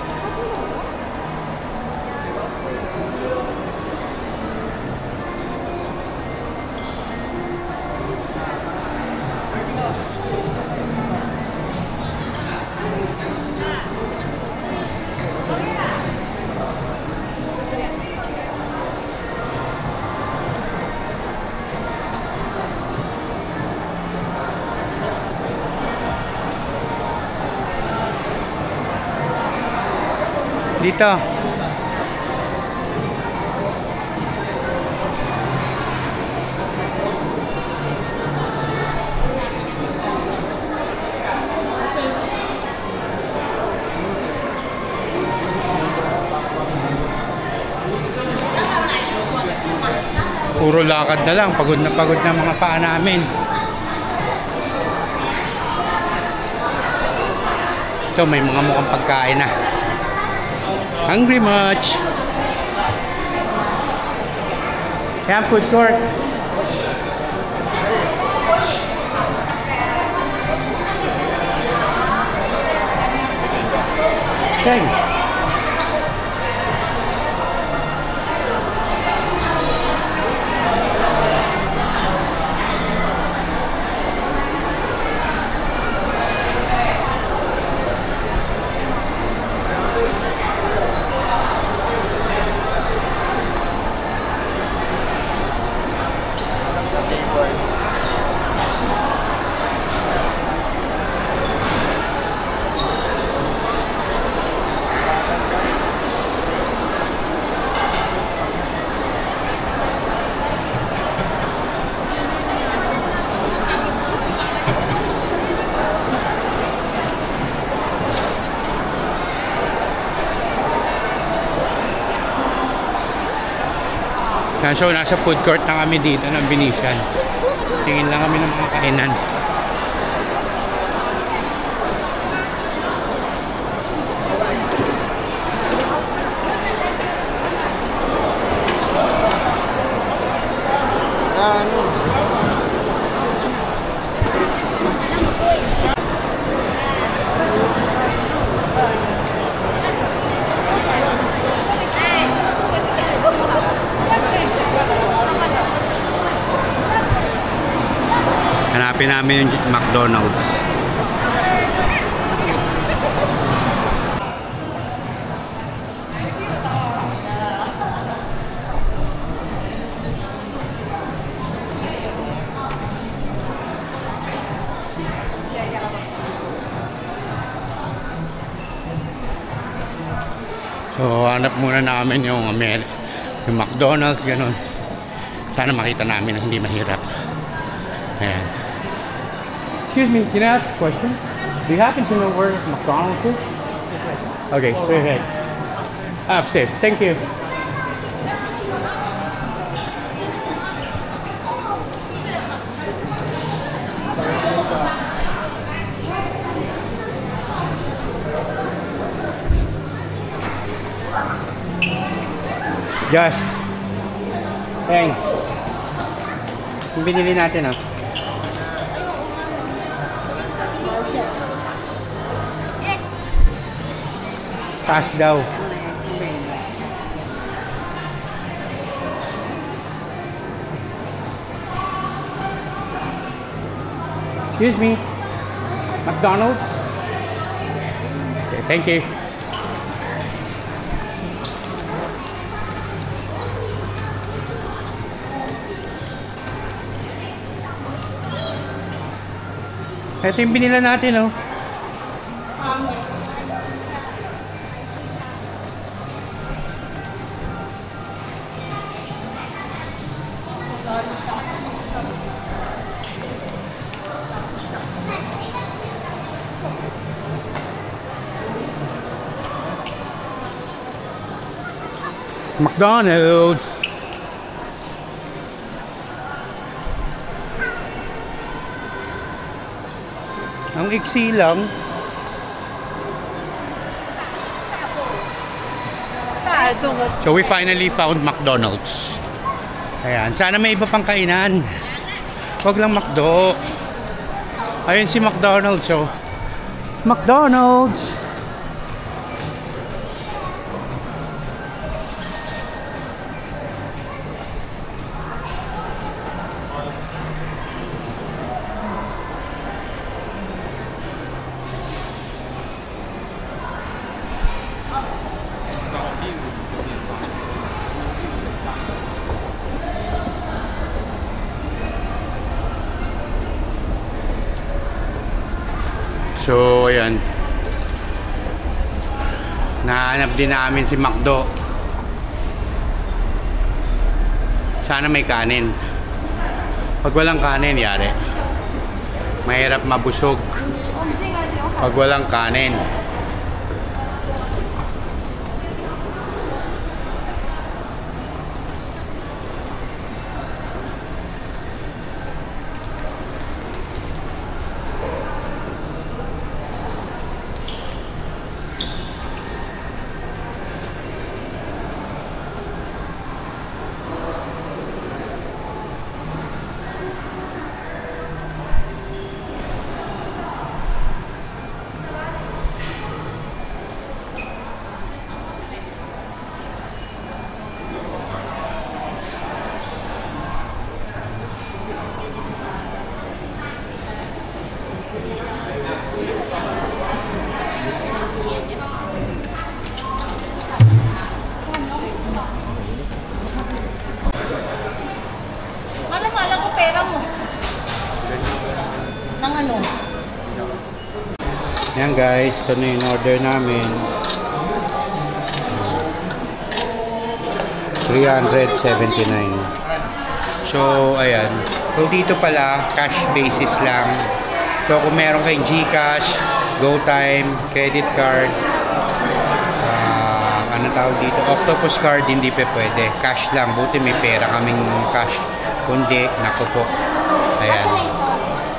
Dito. Puro lakad na lang, pagod na mga paa namin. Ito, may mga mukhang pagkain na. Hungry much? Yeah, food court. Thanks. So, nasa food court na kami dito ng Venetian. Tingin lang kami ng mga kainan. Hanapin namin yung McDonald's. muna namin yung McDonald's, ganun. Sana makita namin na hindi mahirap. Ayan. Excuse me, can I ask a question? Do you happen to know where McDonald's is? Okay, straight ahead. Upstairs. Thank you. Josh. Hey. Yung binili natin, oh. Taas daw. Excuse me. McDonald's? Okay, thank you. Ito yung binila natin, oh. McDonald's. Ang iksi lang. So we finally found McDonald's. Ayan, sana may iba pang kainan. Huwag lang McDo. Ayun si McDonald's, oh. McDonald's. So, ayan. Nahanap din namin si McDo. Sana may kanin. Pag walang kanin, yari. Mahirap mabusog. Pag walang kanin. Yan guys, ito na yung order namin. 379. So, ayan. So, dito pala, cash basis lang. So, kung meron kayong GCash, GoTime, credit card, ano tawag dito, Octopus card, hindi pa pwede. Cash lang. Buti may pera kaming cash. Kundi, naku po. Ayan.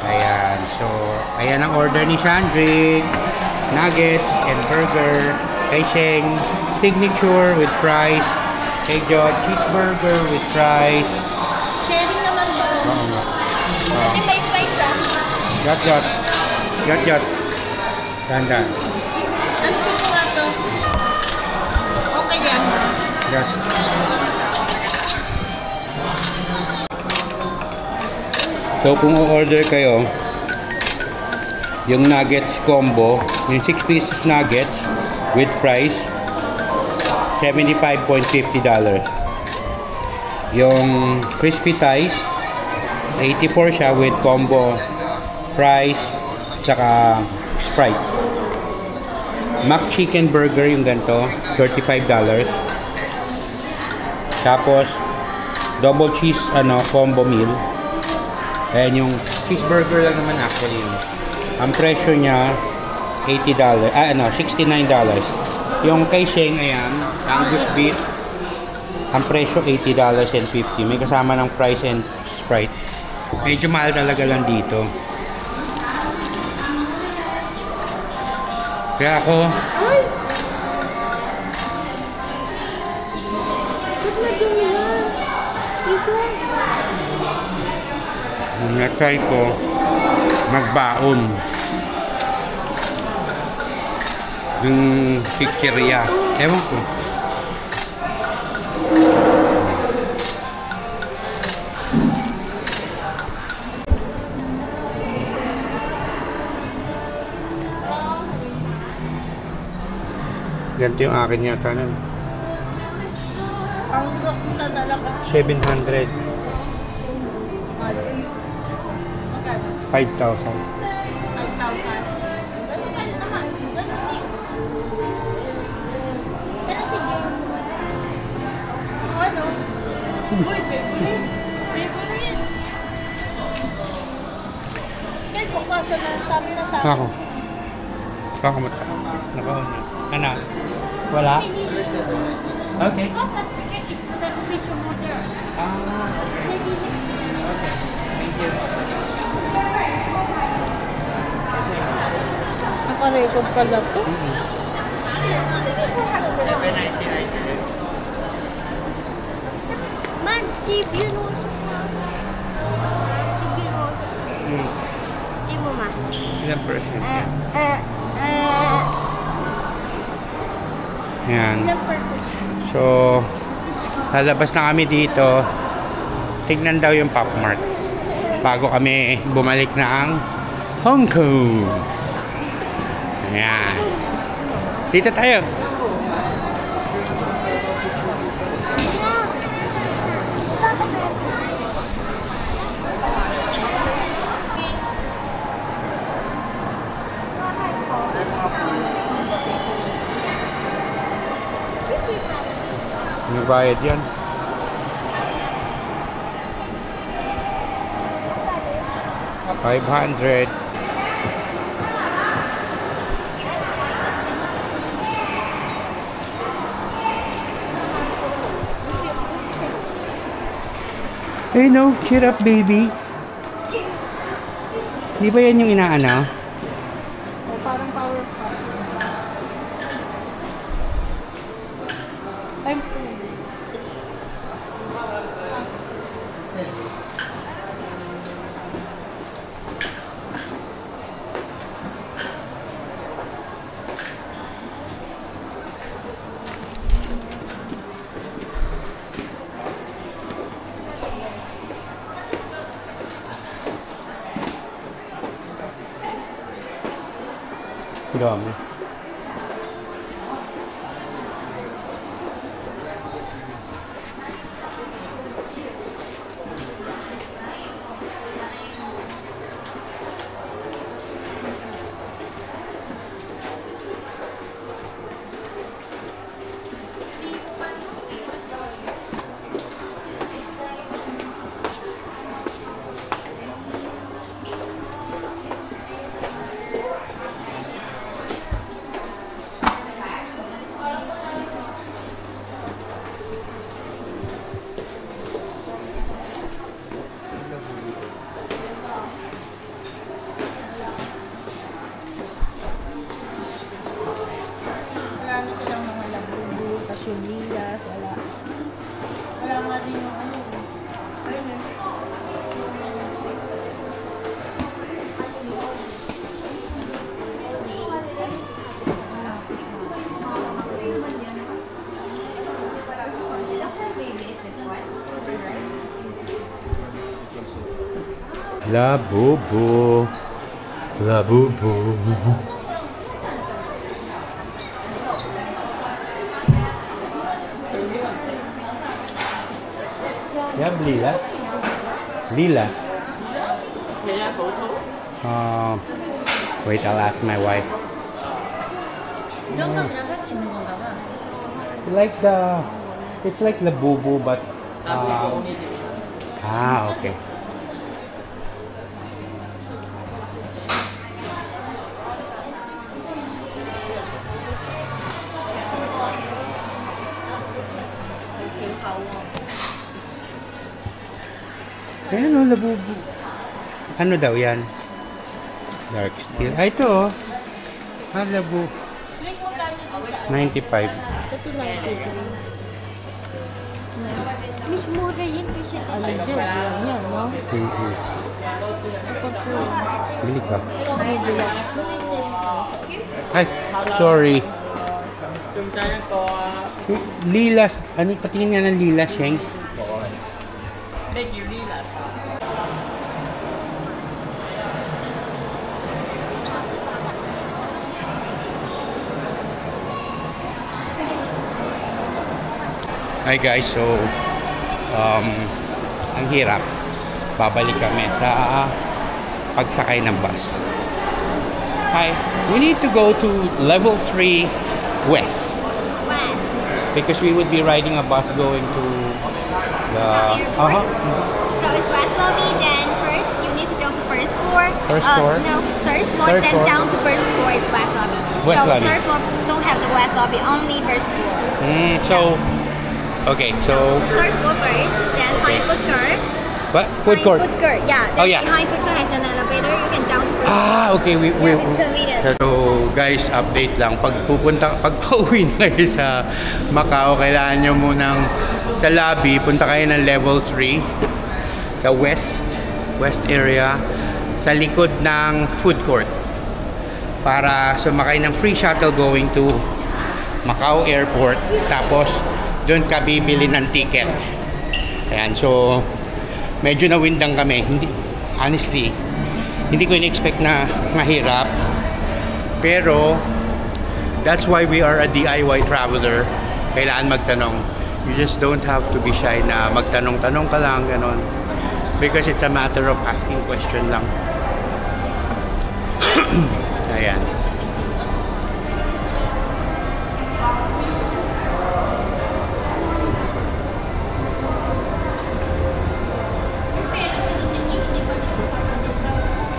Ayan. So, ayan ang order ni Shandrick. Nuggets and burger. Kay Sheng, signature with fries. Kay Jod, cheeseburger with fries. Sharing naman ba? Oo nga. Kasi may fries siya. Jot. Jot. Dandan. Ano siguro to? Okay yan. Jot. So, kung o-order kayo, yung nuggets combo, yung 6 pieces nuggets with fries, $75.50. Yung crispy thighs, 84 siya with combo fries, tsaka Sprite. Mac chicken burger yung ganito, $35. Tapos, double cheese, combo meal. Ayan yung cheeseburger lang naman actually yun. Ang presyo niya, $80. $69. Yung kaiseng, ayan, Angus beef. Ang presyo, $80.50. May kasama ng fries and Sprite. Medyo mahal talaga lang dito. Kaya ako, na-try ko magbaon yung chicheria. Ewan ko. Ganito yung akin yata nun. Ang rocks na lang kasi. 700. 5,000. 5,000. Ganun pa naman. Ganun din. Pero sige. Ano? Uy, favorite. Favorite. Check ko pa sa sabi na sa akin. Ako. Ako mata. Nakaon niya. Ano? Wala? Okay. Because the sticker is the special order. Maybe Okay. Thank you. naka-record pala to. Man, si Biroso pa. Si Biroso. Di mo ma? Ilang percent yan? Yan. So, lalabas na kami dito. Tignan daw yung Pop Mart bago kami bumalik na ang Hong Kong. Ayan. Dito tayo. Nagbayad yan. $500. Hey no, cheer up baby. Di ba yan yung inaano? Parang power pop. Time to. Dami. Marami silang mga labubu, kasyulilas, wala. Wala nga din yung ano. Ayun eh. Labubu. Labubu. You have lilas? Lilas? Wait, I'll ask my wife. 이런 거 그냥 살 수 있는 건가 봐. You like the It's like Labubu, but okay. Ayan o, Labubu. Ano daw yan? Dark steel. Ay, ito o. Labu. 95. Ito 93. Mas mura yun kasi ano dyan, yan, no? Bili ka. Ay, sorry. Lilas. Ano, patingin nga ng lilas, Sheng? Hi guys, so ang hirap. Babalik kami sa pagsakay ng bus. Hi, we need to go to level 3 west. Because we would be riding a bus going to the So it's West Lobby, then first you need to go to first floor. First floor? No, third floor, Third then floor. down to first floor is West Lobby. West so Lobby. third floor don't have the West Lobby, only first floor. Okay, so Third floor first, then behind food court. what? Food court. Food court, yeah. Oh, Then yeah. Behind food court has an elevator, you can down to first floor. Okay, Yeah, it's convenient. So guys, update lang. Pag pauwi na kayo sa Macau, kailangan nyo munang sa lobby, punta kayo ng level 3 sa west area, sa likod ng food court para sumakay ng free shuttle going to Macau Airport, tapos doon ka bibili ng ticket. Ayan, so medyo nawindang kami. Honestly, hindi ko in-expect na mahirap. Pero that's why we are a DIY traveler. Kailangan magtanong. You just don't have to be shy na magtanong-tanong ka lang, ganon. Because it's a matter of asking question lang. Ayan.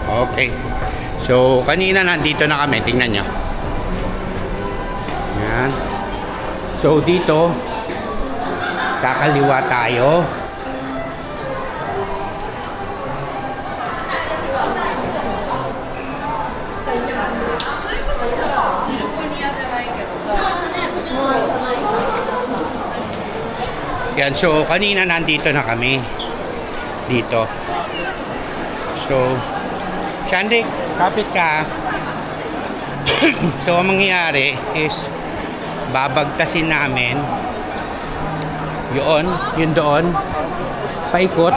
Okay. So, kanina nandito na kami. Tingnan nyo. Ayan. So, dito, kakaliwa tayo. Yan. So, kanina nandito na kami. Dito. So, Shandy, kapit ka. So, ang mangyayari is babagtasin namin yun doon, paikot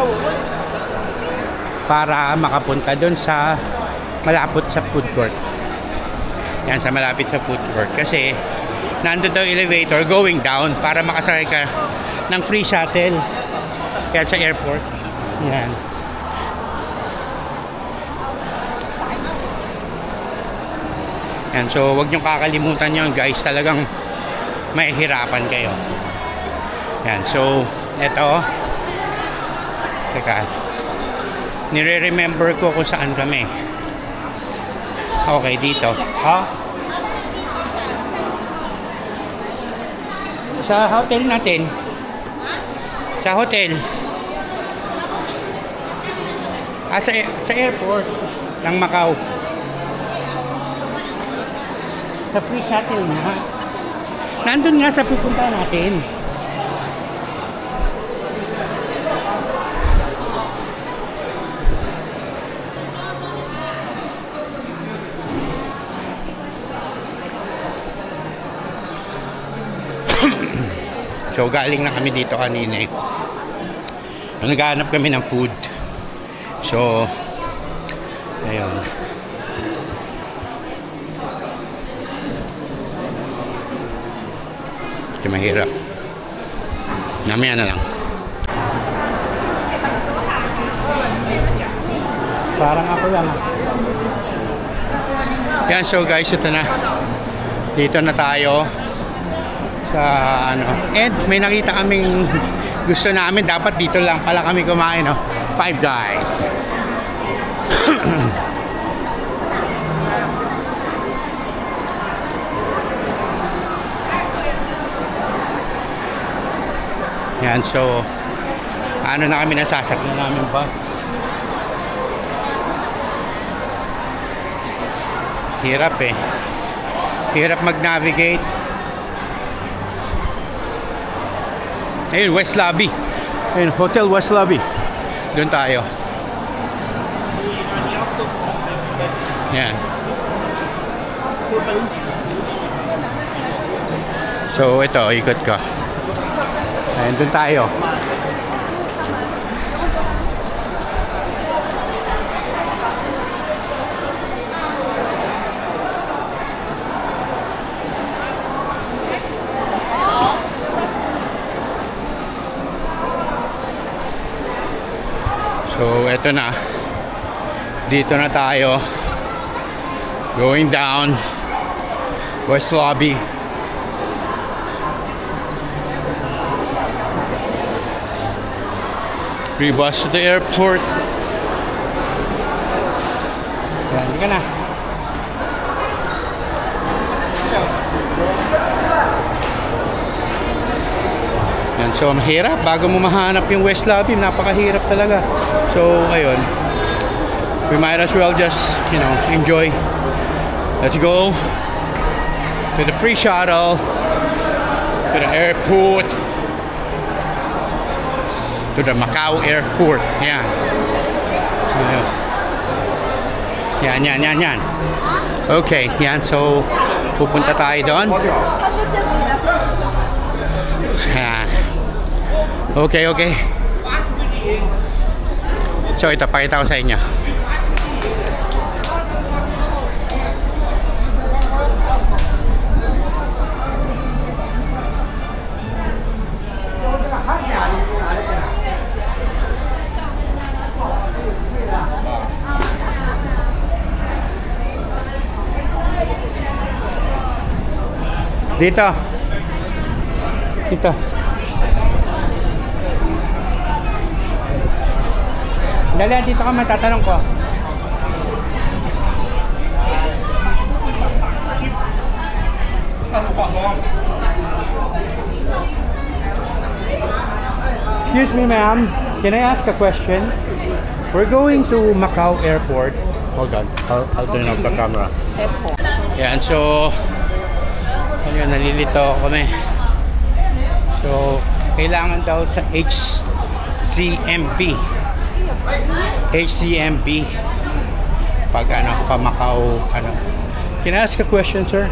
para makapunta doon sa malapit sa food court. Yan, sa malapit sa food court. Kasi, nandun daw elevator going down para makasakay ka ng free shuttle. Yan, sa airport. Yan. Yan, so wag niyong kakalimutan yon guys, talagang mahihirapan kayo. Yan, so eto, teka, nire-remember ko kung saan kami. Okay, dito. Sa hotel natin. Sa hotel. Sa airport ng Macau. Sa free shuttle nga. Nandun nga sa pupunta natin. So galing na kami dito kanina eh. Naghahanap kami ng food. So ayun. Ito mahirap. Namaya na lang. Parang ako lang. Yan, so guys, ito na. Dito na tayo sa ano. And may nakita kaming gusto namin, dapat dito lang pala kami kumain, no? Five Guys. Yan, so ano na kami, nasasakyan namin bus. Hirap eh. Hirap mag-navigate. Ayun, West Lobby. Ayun, Hotel West Lobby. Doon tayo. Yan. So, ito, ikot ka. Ayun, doon tayo. So, eto na. Dito na tayo. Going down West Lobby. Free bus to the airport. Yan, hindi ka na. Yan, so mahirap. Bago mo mahanap yung West Lobby, napakahirap talaga. So, ayun. We might as well just, you know, enjoy. Let's go to the free shuttle, to the airport, to the Macau airport. Yan. Yan. Okay, yan. So, pupunta tayo doon. Yan. Okay. So, ito, pakita ko sa inyo. Dito. Dali, dito ka, matatanong ko. Excuse me, ma'am. Can I ask a question? We're going to Macau Airport. Hold on. I'll turn off the camera. Airport. Yan, so ayun, nalilito kami. So, kailangan daw sa HCMP pag pa Macau, Can I ask a question, sir?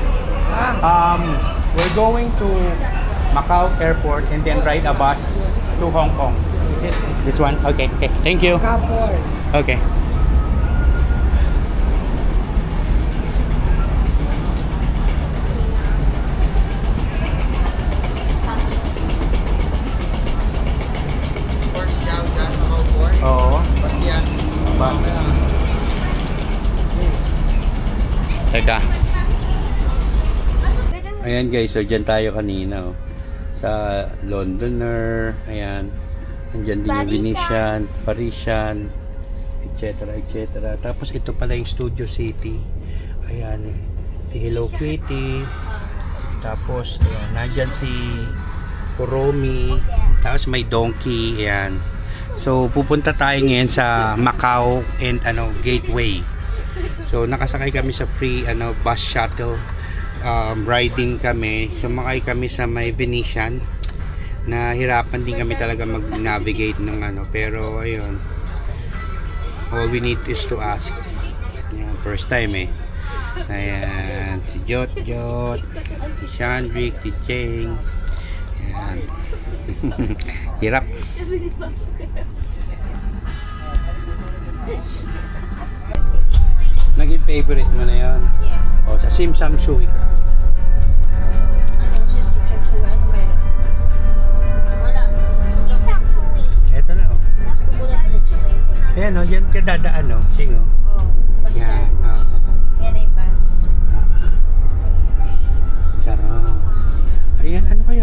We're going to Macau Airport and then ride a bus to Hong Kong. Is it this one? Okay. Thank you. Okay. Oo. Teka. Ayan guys, so dyan tayo kanina, oh. Sa Londoner, ayan. Andyan din yung Venetian, Parisian, etc. Tapos ito pala yung Studio City. Ayan eh. Si Hello Kitty. Tapos, ayan, nandyan si Kuromi. Tapos may donkey, ayan. So, pupunta tayo ngayon sa Macau and Gateway. So, nakasakay kami sa free bus shuttle. Riding kami. Sumakay kami sa may Venetian. Nahirapan din kami talaga mag-navigate ng pero ayun. All we need is to ask. Ayan, first time eh. Ayan, si Jot, si Shandrick, si Cheng. Ayan. Hirap. Naging favorite mo na yan? Yeah. O, sa Sim Sam Shui ka? Eto na, o. Ayan, o. Yan ka dadaan, o. Sing, o. Yan. Yan ay bus. Charos. Ayan, ano kaya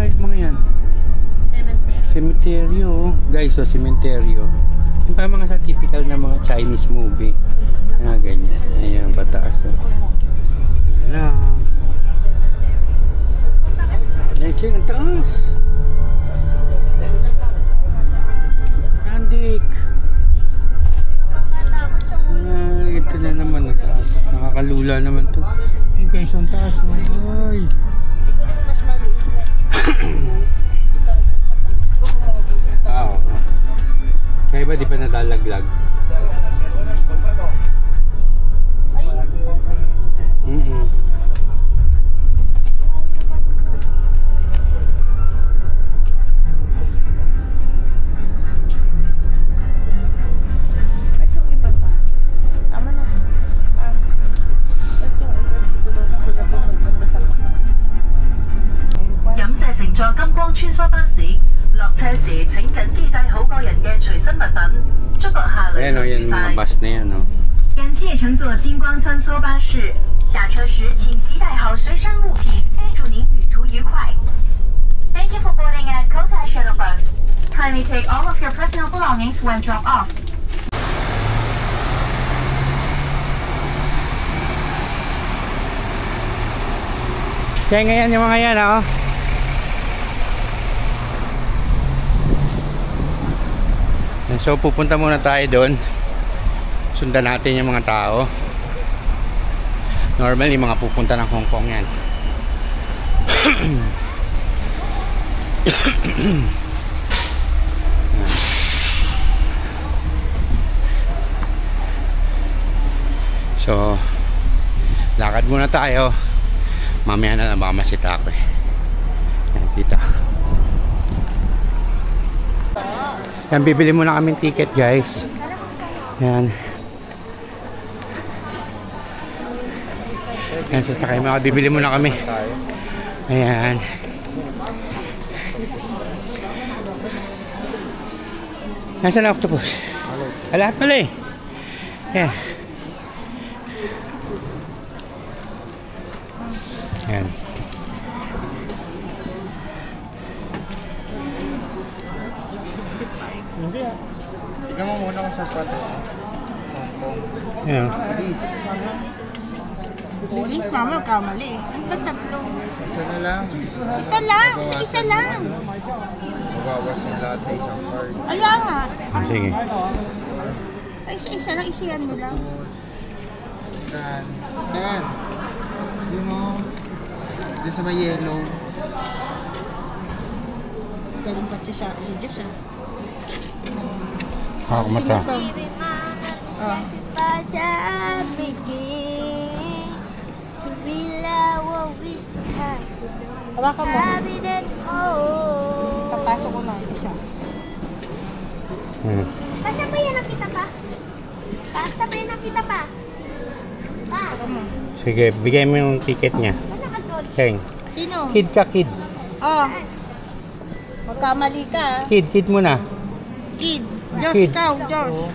Cemeteryo. Guys, so cemeteryo. Yung pa mga sa typical na mga Chinese movie. Ganyan. Ayan, bataas. Ayan na. Ayan, check ang taas. Andik. Ito na naman ang taas. Nakakalula naman to. Ayan guys, ang taas. Ay. Kaya ba di pa nadalaglag? Ayan o, yan mga bus na yan o. 感谢乘坐金光穿梭巴士，下车时请携带好随身物品，祝您旅途愉快。Thank you for boarding at Kota Shuttle Bus. Kindly take all of your personal belongings when drop off. Kaya ngayon yung mga yan o. So pupunta muna tayo doon. Sundan natin yung mga tao. Normally mga pupunta ng Hong Kong yan. So lakad muna tayo. Mamaya na lang baka masita ako eh. Yan, kita. Yan, bibili muna kaming ticket guys. Yan. Yan, sasakay mga bibili muna kami. Ayan. Nasaan na octopus? Lahat pala eh. Yan. Yan. Tignan mo muna kung saan pati. Ayan. Bilis naman, kamali. Ano ba tatlo? Isa na lang. Isa lang, isa lang. Magawas yung lahat sa isang card. Kaya nga. Sige. Ay, isa lang, isiyan mo lang. Scan. Scan. Yun o. Dun sa may yellow. Galing pa si Diyos ah. Ako mata. Oh. Hawakan mo. Papasok ko na isa. Basta ba yan nakita pa? Basta ba yan nakita pa? Pa? Sige, bigay mo yung ticket niya. Basta ka doon? Heng. Sino? Kid ka, kid. Oh. Magkamali ka. Kid muna. Kid. Diyos, Kid. ikaw, Diyos.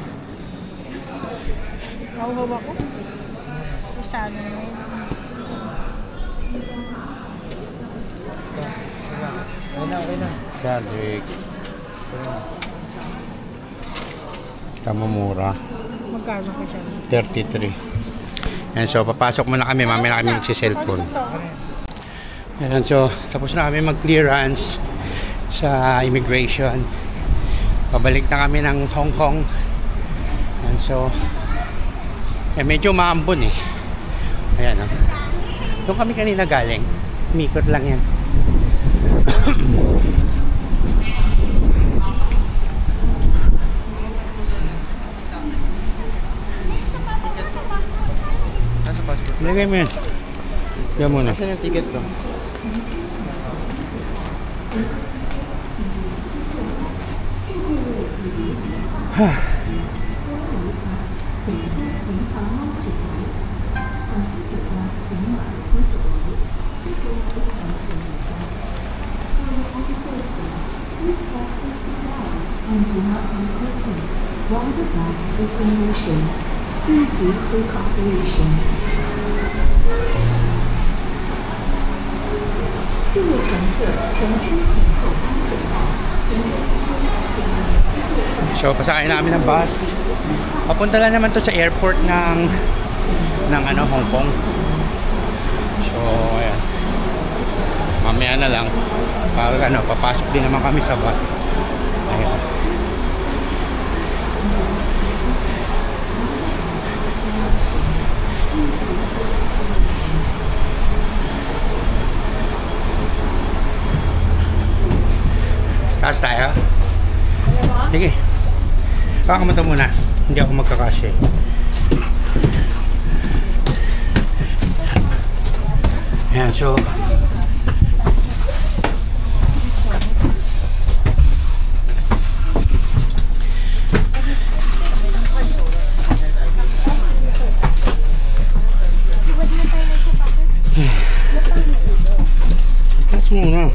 Nahuhawa ko. Sana na yun. Okay na. Cedric. Tama mura. Magkano ka siya? 33. And so, papasok muna kami. Mamaya na kami magsi-cellphone. And so, tapos na kami mag-clearance sa immigration. Pabalik na kami ng Hong Kong. And so, medyo maambon eh. Ayan o. Doon kami kanina galing. Umikot lang yan. Nasa passport. Lagay mo yan. Yan muna. Nasaan yung ticket ko? And do not be proceed while the bus is in motion. Thank you for your cooperation. 各位乘客，乘车请扣安全带，行车请 So pasakay namin ng bus. Papunta lang naman to sa airport ng ano, Hong Kong. So ayan. Mamaya na lang para ano, papasok din naman kami sa bus. Ayan. Taas tayo? Sige. Pakakamata muna. Hindi ako magkakasya. Ayan, so taas muna.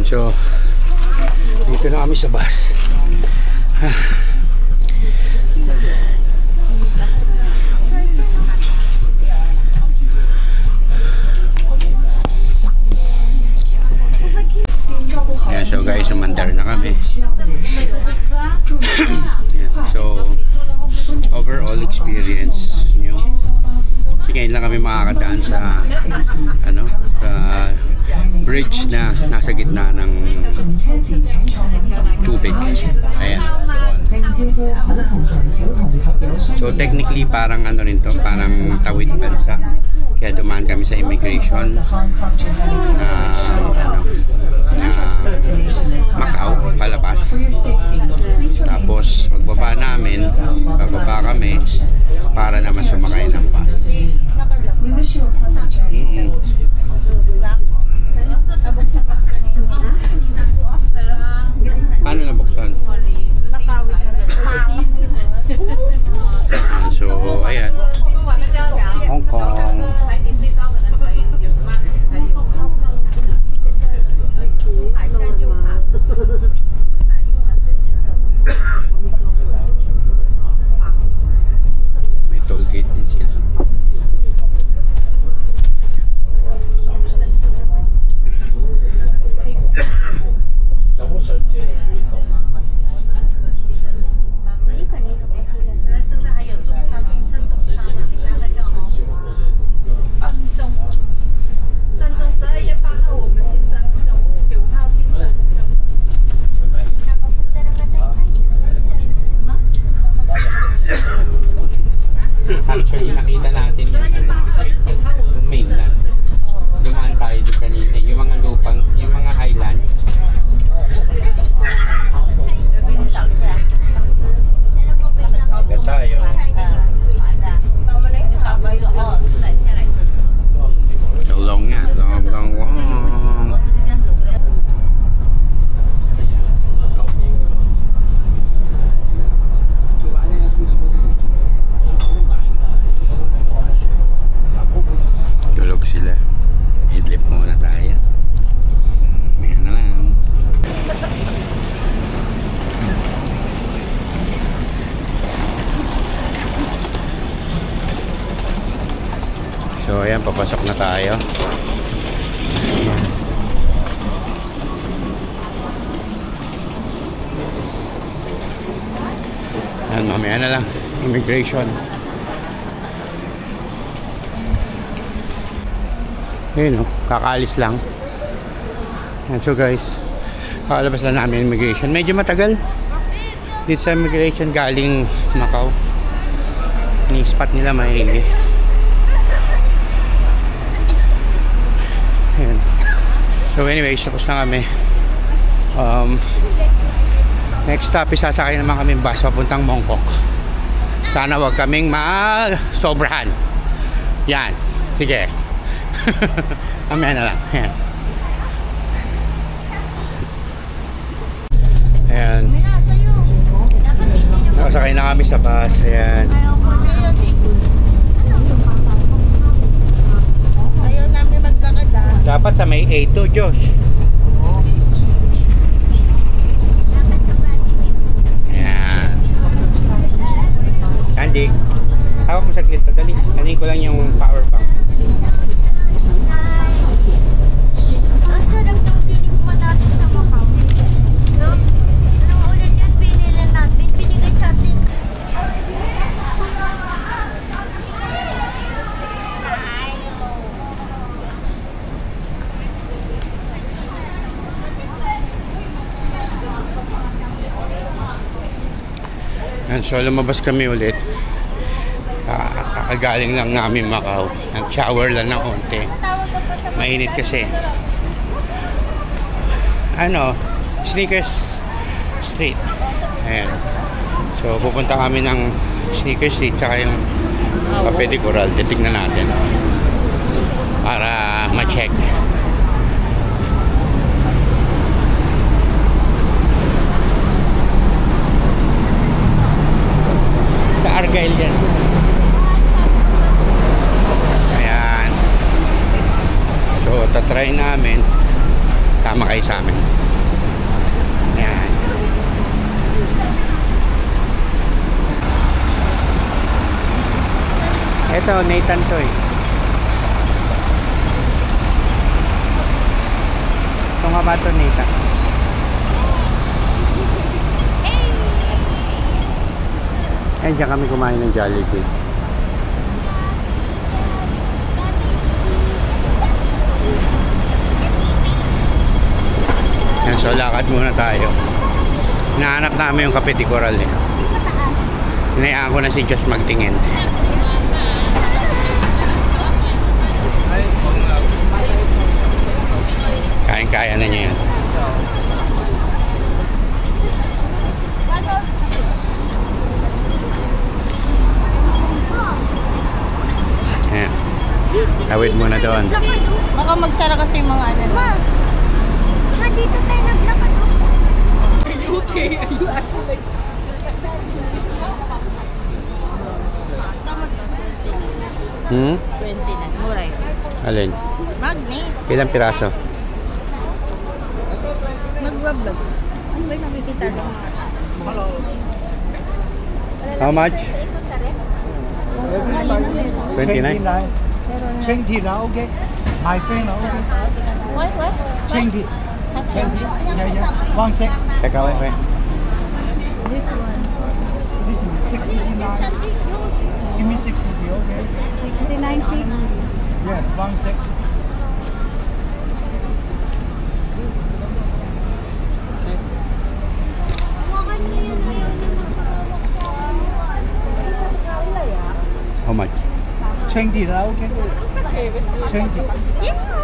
So, dito na kami sa bus. Yeah, so guys, umandar na kami. Yeah, so, overall experience nyo. Kasi ngayon lang kami makakadaan sa ano, sa bridge na nasa gitna ng tubig. Ayan. So technically parang ano rin to, parang tawid bansa. Kaya dumaan kami sa immigration na Macau, palabas. Tapos pagbaba namin, bababa kami para naman sumakay ng bus. Paano nabuksan? So, ayan. Hong Kong. May toll gate din sila. Actually, nakita natin yung mainland. Dumaan tayo doon kanina. Yung mga lupang, yung mga island. Kaya tayo. Long nga. Long. Tulog sila. Idlip muna tayo. Ayan na lang. So ayan, papasok na tayo. Ayan, mamaya na lang. Immigration. Ayun o, kakaalis lang. And so guys, kakalabas na namin immigration. Medyo matagal dito sa immigration galing Macau. Yung spot nila maigi. Ayan. So anyways, tapos na kami. Next stop is sasakay naman kami bus papuntang Mongkok. Sana wag kaming sobrahan. Yan, sige. Mamaya na lang. Ayan. Ayan. Nakasakay na kami sa bus. Ayan. Ayaw namin maglakad ah. Dapat sa may A2, Josh. Ayan. Andy, hawak mo sa klito. Dali. Dali ko lang yung power bank. And so lumabas kami ulit. Kakagaling lang namin Macau. Nag-shower lang ng konti. Mainit kasi. Ano, Sneakers Street. Ayan. So pupunta kami ng Sneakers Street tsaka yung Cafe de Coral. Titignan natin para ma-check. Sa Argyle yan. Ayan. So tatry namin. Sama kayo sa amin. Ayan. Ito, Nathan to eh. Ito nga ba ito, Nathan? Ayan, dyan kami kumain ng Jollibee. Ayan, so lakad muna tayo. Hinahanap namin yung Cafe de Coral eh. Hinayaan ko na si Josh magtingin. Kaya na niya yan. Ayan. Tawid muna doon. Baka magsara kasi yung mga ano. Ma, dito tayo naglakad. Are you okay? Are you acting like... Hmm? 20 na. Mura yun. Alin? Magnet. Ilang piraso? Magbablog. Ano ba yung nakikita doon? How much? 29? 20 now, okay. My friend, okay. What? 20. 20? Yeah. 1 sec. Teka, wait. This one. This is 69. Give me 60, okay. 69.6. Yeah, 1 sec. How much? 20 now, okay. 20.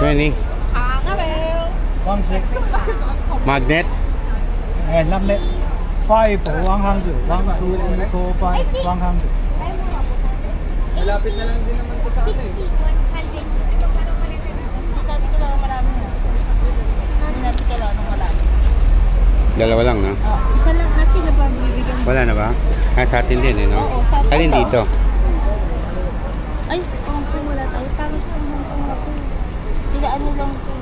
20. 1 sec. Magnet? And magnet. 5 for 100. 1, 2, 3, 4, 5, 100. Malapit na lang din naman to sa akin. Dito lang marami. Hindi natin kailangan ng marami. Dalawa lang, no? Isa lang kasi na ba bibigyan? Wala na ba? Sa atin din, eh, no? Oo, sa atin Alin to. dito? Ay, kung wala tayo. Parang kung ako. Pila ano lang ito.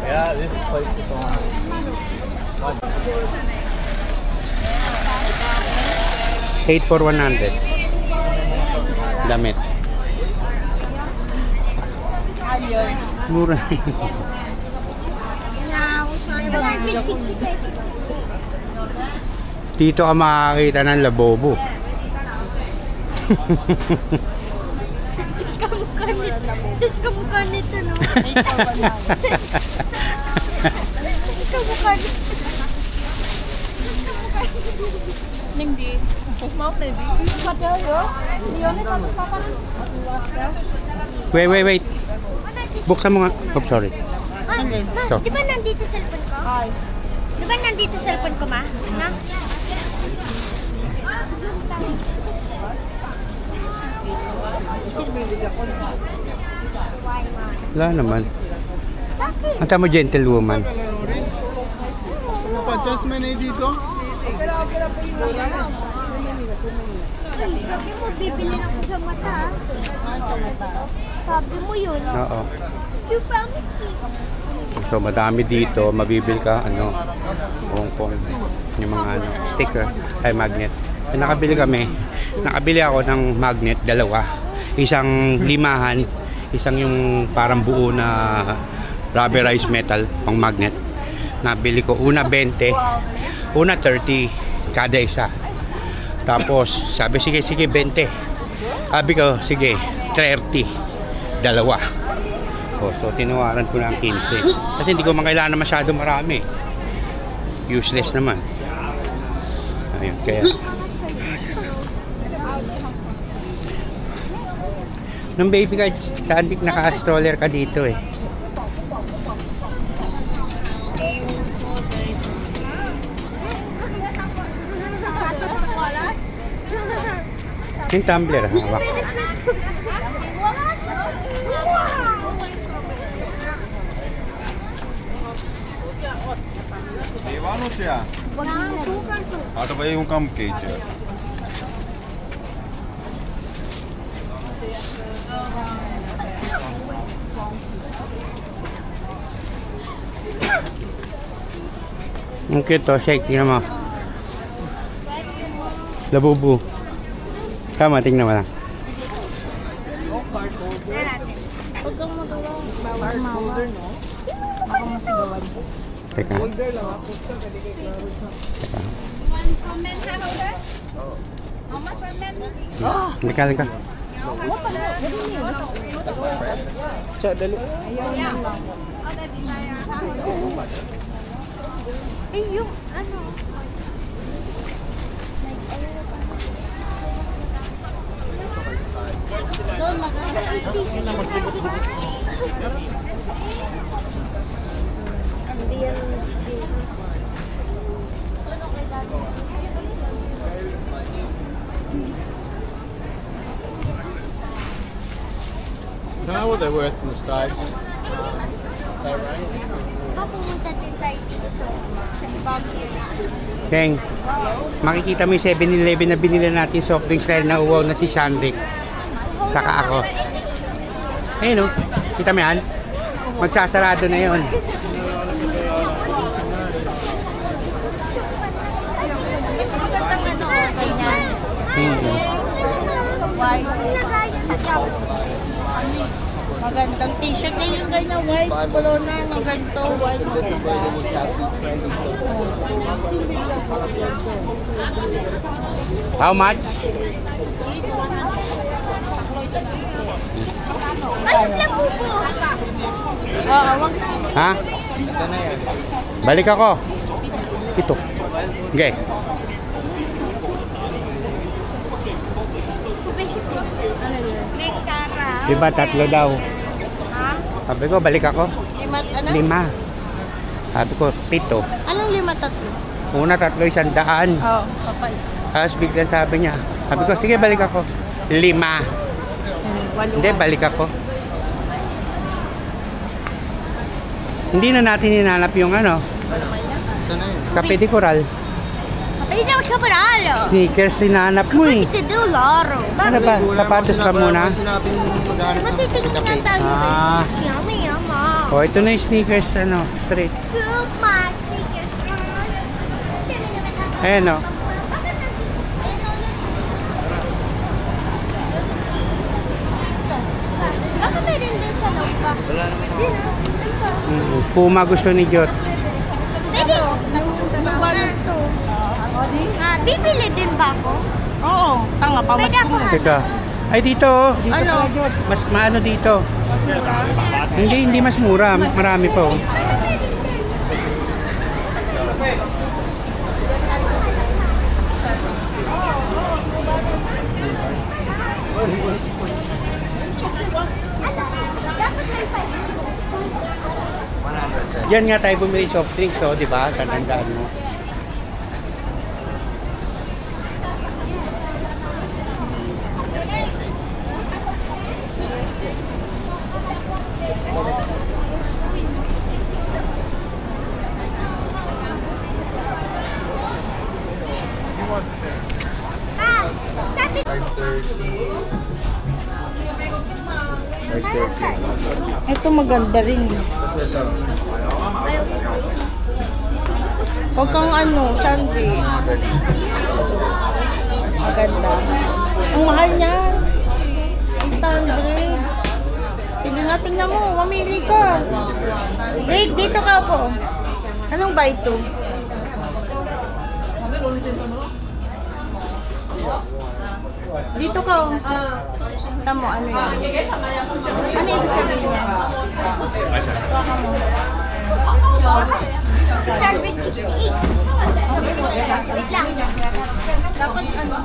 Yeah, this place is on. $8 for 100. Damit. Mura. Dito ka makakita ng labobo. Tapos kamukha nito, no? Kamukha nito. Hindi. Mau này đi. Mà chơi nữa. Đi vô nó papa. Wait. Buksan mo nga. Oh, sorry. Ma, So. di ba nandito cellphone ko? Di ba nandito cellphone ko, ma? Na? Wala naman. Anta mo gentlewoman. Ano pa, adjustment eh dito? Sabi mo, bibili na ko sa mata. Sabi mo yun. Oo. You promised me. So madami dito, mabibil ka ano, Hong Kong, yung mga ano, sticker ay magnet. So, nakabili ako ng magnet, dalawa. isang limahan, isang yung parang buo na rubberized metal pang magnet. Nabili ko una 20, una 30 kada isa. Tapos sabi sige 20. Sabi ko sige 30 dalawa. So tinawaran ko ng 15 kasi hindi ko kailangan masyado marami, useless naman. Ayun, kaya nung baby ka, saan naka-stroller ka dito eh. Yung tumbler, hawak. Ano siya? Ito ba yung cupcake siya? Ang cute to, shake, tingnan mo. Labubu. Tama, tingnan mo lang. Huwag kang magawa. Bawal mawa. Baka masigawan ko. Teka. Teka. Halika. Siya, dali. Eh, yung ano? Doon Know what they're worth in the States. Pumunta din tayo dito sa Baguio. Keng, makikita mo yung 7-Eleven na binili natin soft drinks dahil nauwaw na si Shanrick. Saka ako. Ayun o, kita mo yan? Magsasarado na yun. Magandang t-shirt na yung ganyan white, polo na ng ganito, white. How much? Ha? Balik ako. Ito. Okay. Diba tatlo daw? Sabi ko balik ako. 5. Sabi ko 7. Anong 5 3? Una 3 100. Oo, papay. Tapos biglang sabi niya. Sabi ko sige balik ako. 5. Hindi, balik ako. Hindi na natin hinanap yung ano. Kape de Coral. Kape de Coral. Sneakers hinanap mo eh. Kape de Laro. Ano ba? Sapatos ka muna. Matitingin nga tayo. Yummy, yummy. Oh, ito na yung sneakers, ano, straight. Super sneakers. Ayan o. Baka meron din sa Nova. Wala naman. Puma gusto ni Jot. Pwede. Bibili din ba ako? Oo, tanga pa. Pwede ako. Teka. Ay dito oh. Dito ano? pala Jot. Mas maano dito. Hindi mas mura. Marami pa oh. Yan nga tayo bumili soft drinks, oh, di ba? Tandaan mo. Ito maganda rin. Huwag kang ano, Shandy. Maganda. Ang mahal niya. 800. Pili nga, tingnan mo. Mamili ka. Wait, dito ka po. Anong buy 2? Dito ka. Tama mo, ano yan? Ano ibig sabihin yan? Baka mo. 668. Wait lang. Dapat ano?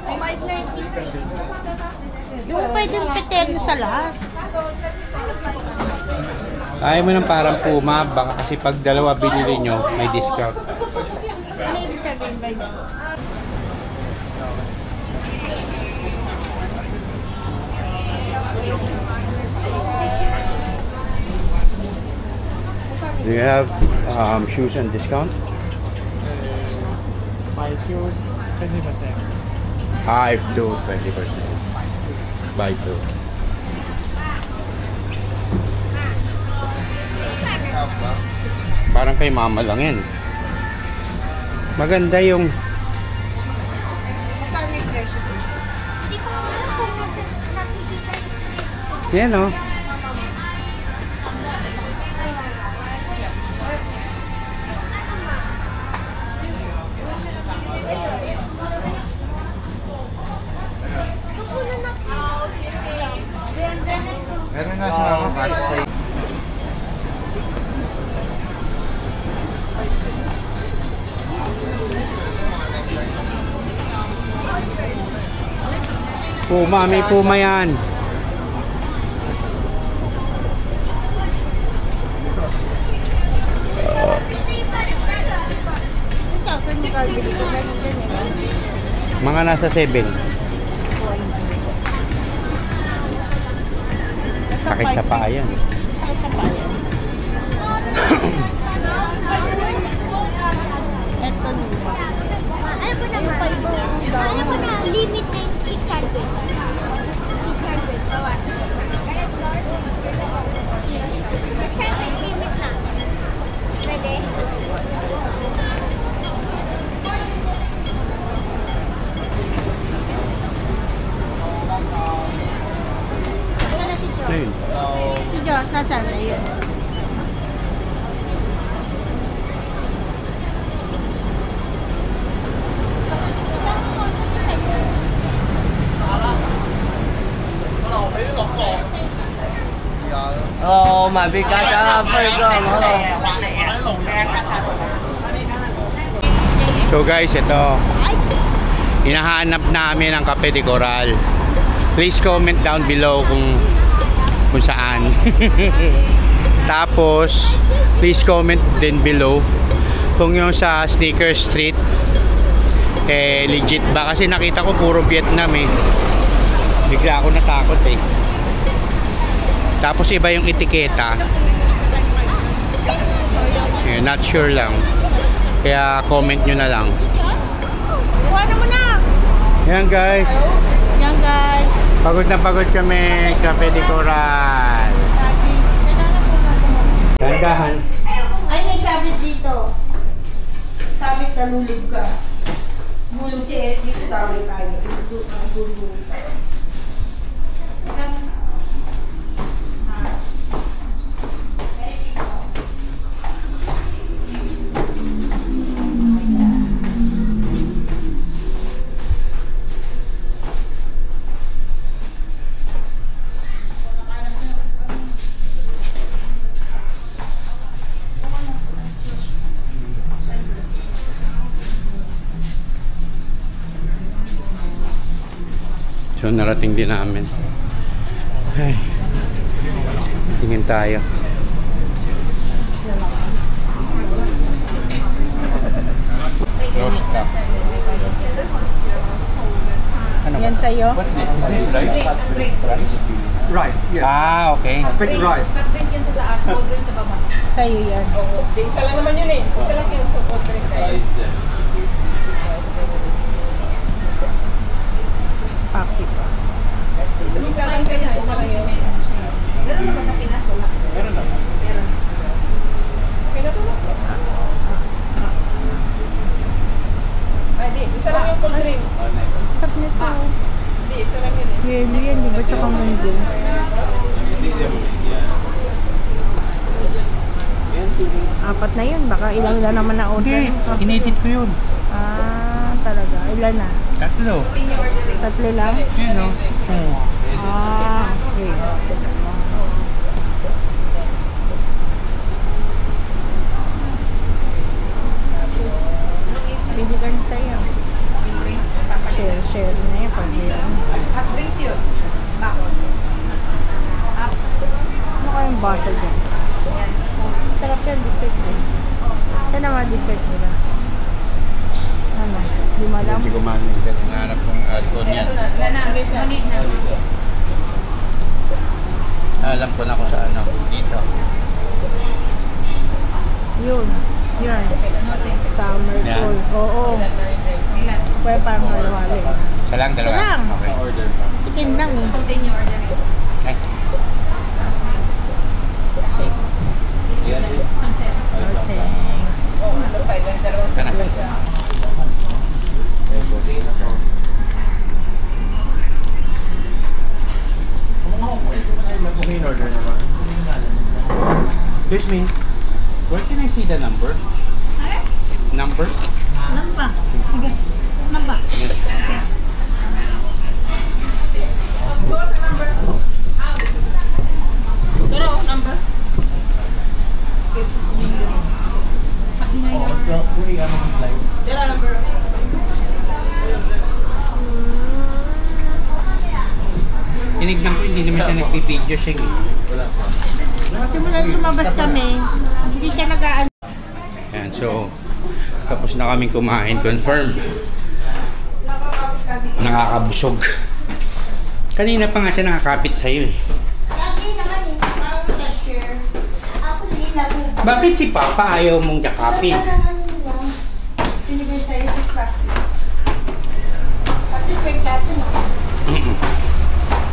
593. Yung pwedeng peterno sa lahat. Ayaw mo ng parang Puma, baka kasi pag dalawa binili nyo, may discount. Ano ibig sabihin ba yun? Do you have shoes on discount? Buy shoes, 20%. If do 20%. Buy 2. Parang kay mama lang yan. Maganda yung Magkano yung presyo? Hindi ko alam kung nakikita. yan o. Meron nga siya ako kasi sa Puma, may Puma yan. Sa akin, makabili ko ganyan ganyan. Mga nasa 7. Sakit sa paa yan. Sakit sa paa yan. Eto luma. Alam ko naman. Alam ko na, limit na yung 600. 600, bawas. 600 limit na. Pwede? Saan na si Josh? Ayun. Si Josh, nasaan? Ayun. Hello, mabigat ka, program. Hello. So guys, ito. Hinahanap namin ang Cafe de Coral. Please comment down below kung saan. Tapos, please comment din below kung yung sa Sneaker Street legit ba, kasi nakita ko puro Vietnam bigla ako natakot tapos iba yung etiketa not sure lang, kaya comment nyo na lang. Kuha mo na! Yan guys, pagod na pagod kami. Cafe de Coral. Dahan-dahan. Ay, may sabit dito. Sabit na lulog ka. Mulog si Eric dito, tawag tayo. Tulog tayo. So narating din namin. Ay, tingin tayo. No stop. Ano Yan sa'yo? Rice, yes. Okay. Quick rice. Sa'yo yan. Isa lang naman yun eh. Isa lang yung support drink kayo. Paki pa. Isa lang kayo. Isa lang yun. Meron na ba sa Pinas? Wala. Meron na. Meron. Okay na to? Ay, di. Isa lang yung cold drink. Apat na yun. Baka ilang na naman na order. Hindi, inedit ko yun. Ah, talaga. Ilan na? 3. 3 lang? Yan o. Ah, okay. Pwede ka na sa'yo. Share na yun. Pag yan. Hot drinks yun. Bakit? Ano kayong basa dyan? Sarap yan, dessert din. Saan naman dessert nila? Ano? Di mo alam? Hindi ko man. Nahanap kong alcohol yan. Wala na. No need na. Alam ko na kung saan. Dito. Yun. Yun. Summer Yan. cool. Oo. Ilan? Pwede parang malawali. Isa lang, dalawa? Isa lang. Okay. Tikin lang eh. Continue ordering. Okay. Isang set. Okay. Sana. Okay, in order naman. Excuse me. Where can I see the number? Number? Namba. Sige. Namba. Pero, number? Dala number. Tinignan ko, hindi naman siya nagpipidyo siya. Simula lumabas kami, hindi siya nag-aan. Ayan, so, tapos na kaming kumain. Confirm. Nakakabusog. Kanina pa nga siya nakakapit sa'yo eh. Lagi naman eh, parang cashier. Ako sige lang. Bakit si Papa ayaw mong yakapin? Pinigay sa'yo sa plastic. Plastic may plato no?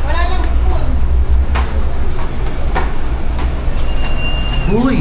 Wala lang spoon. Uy!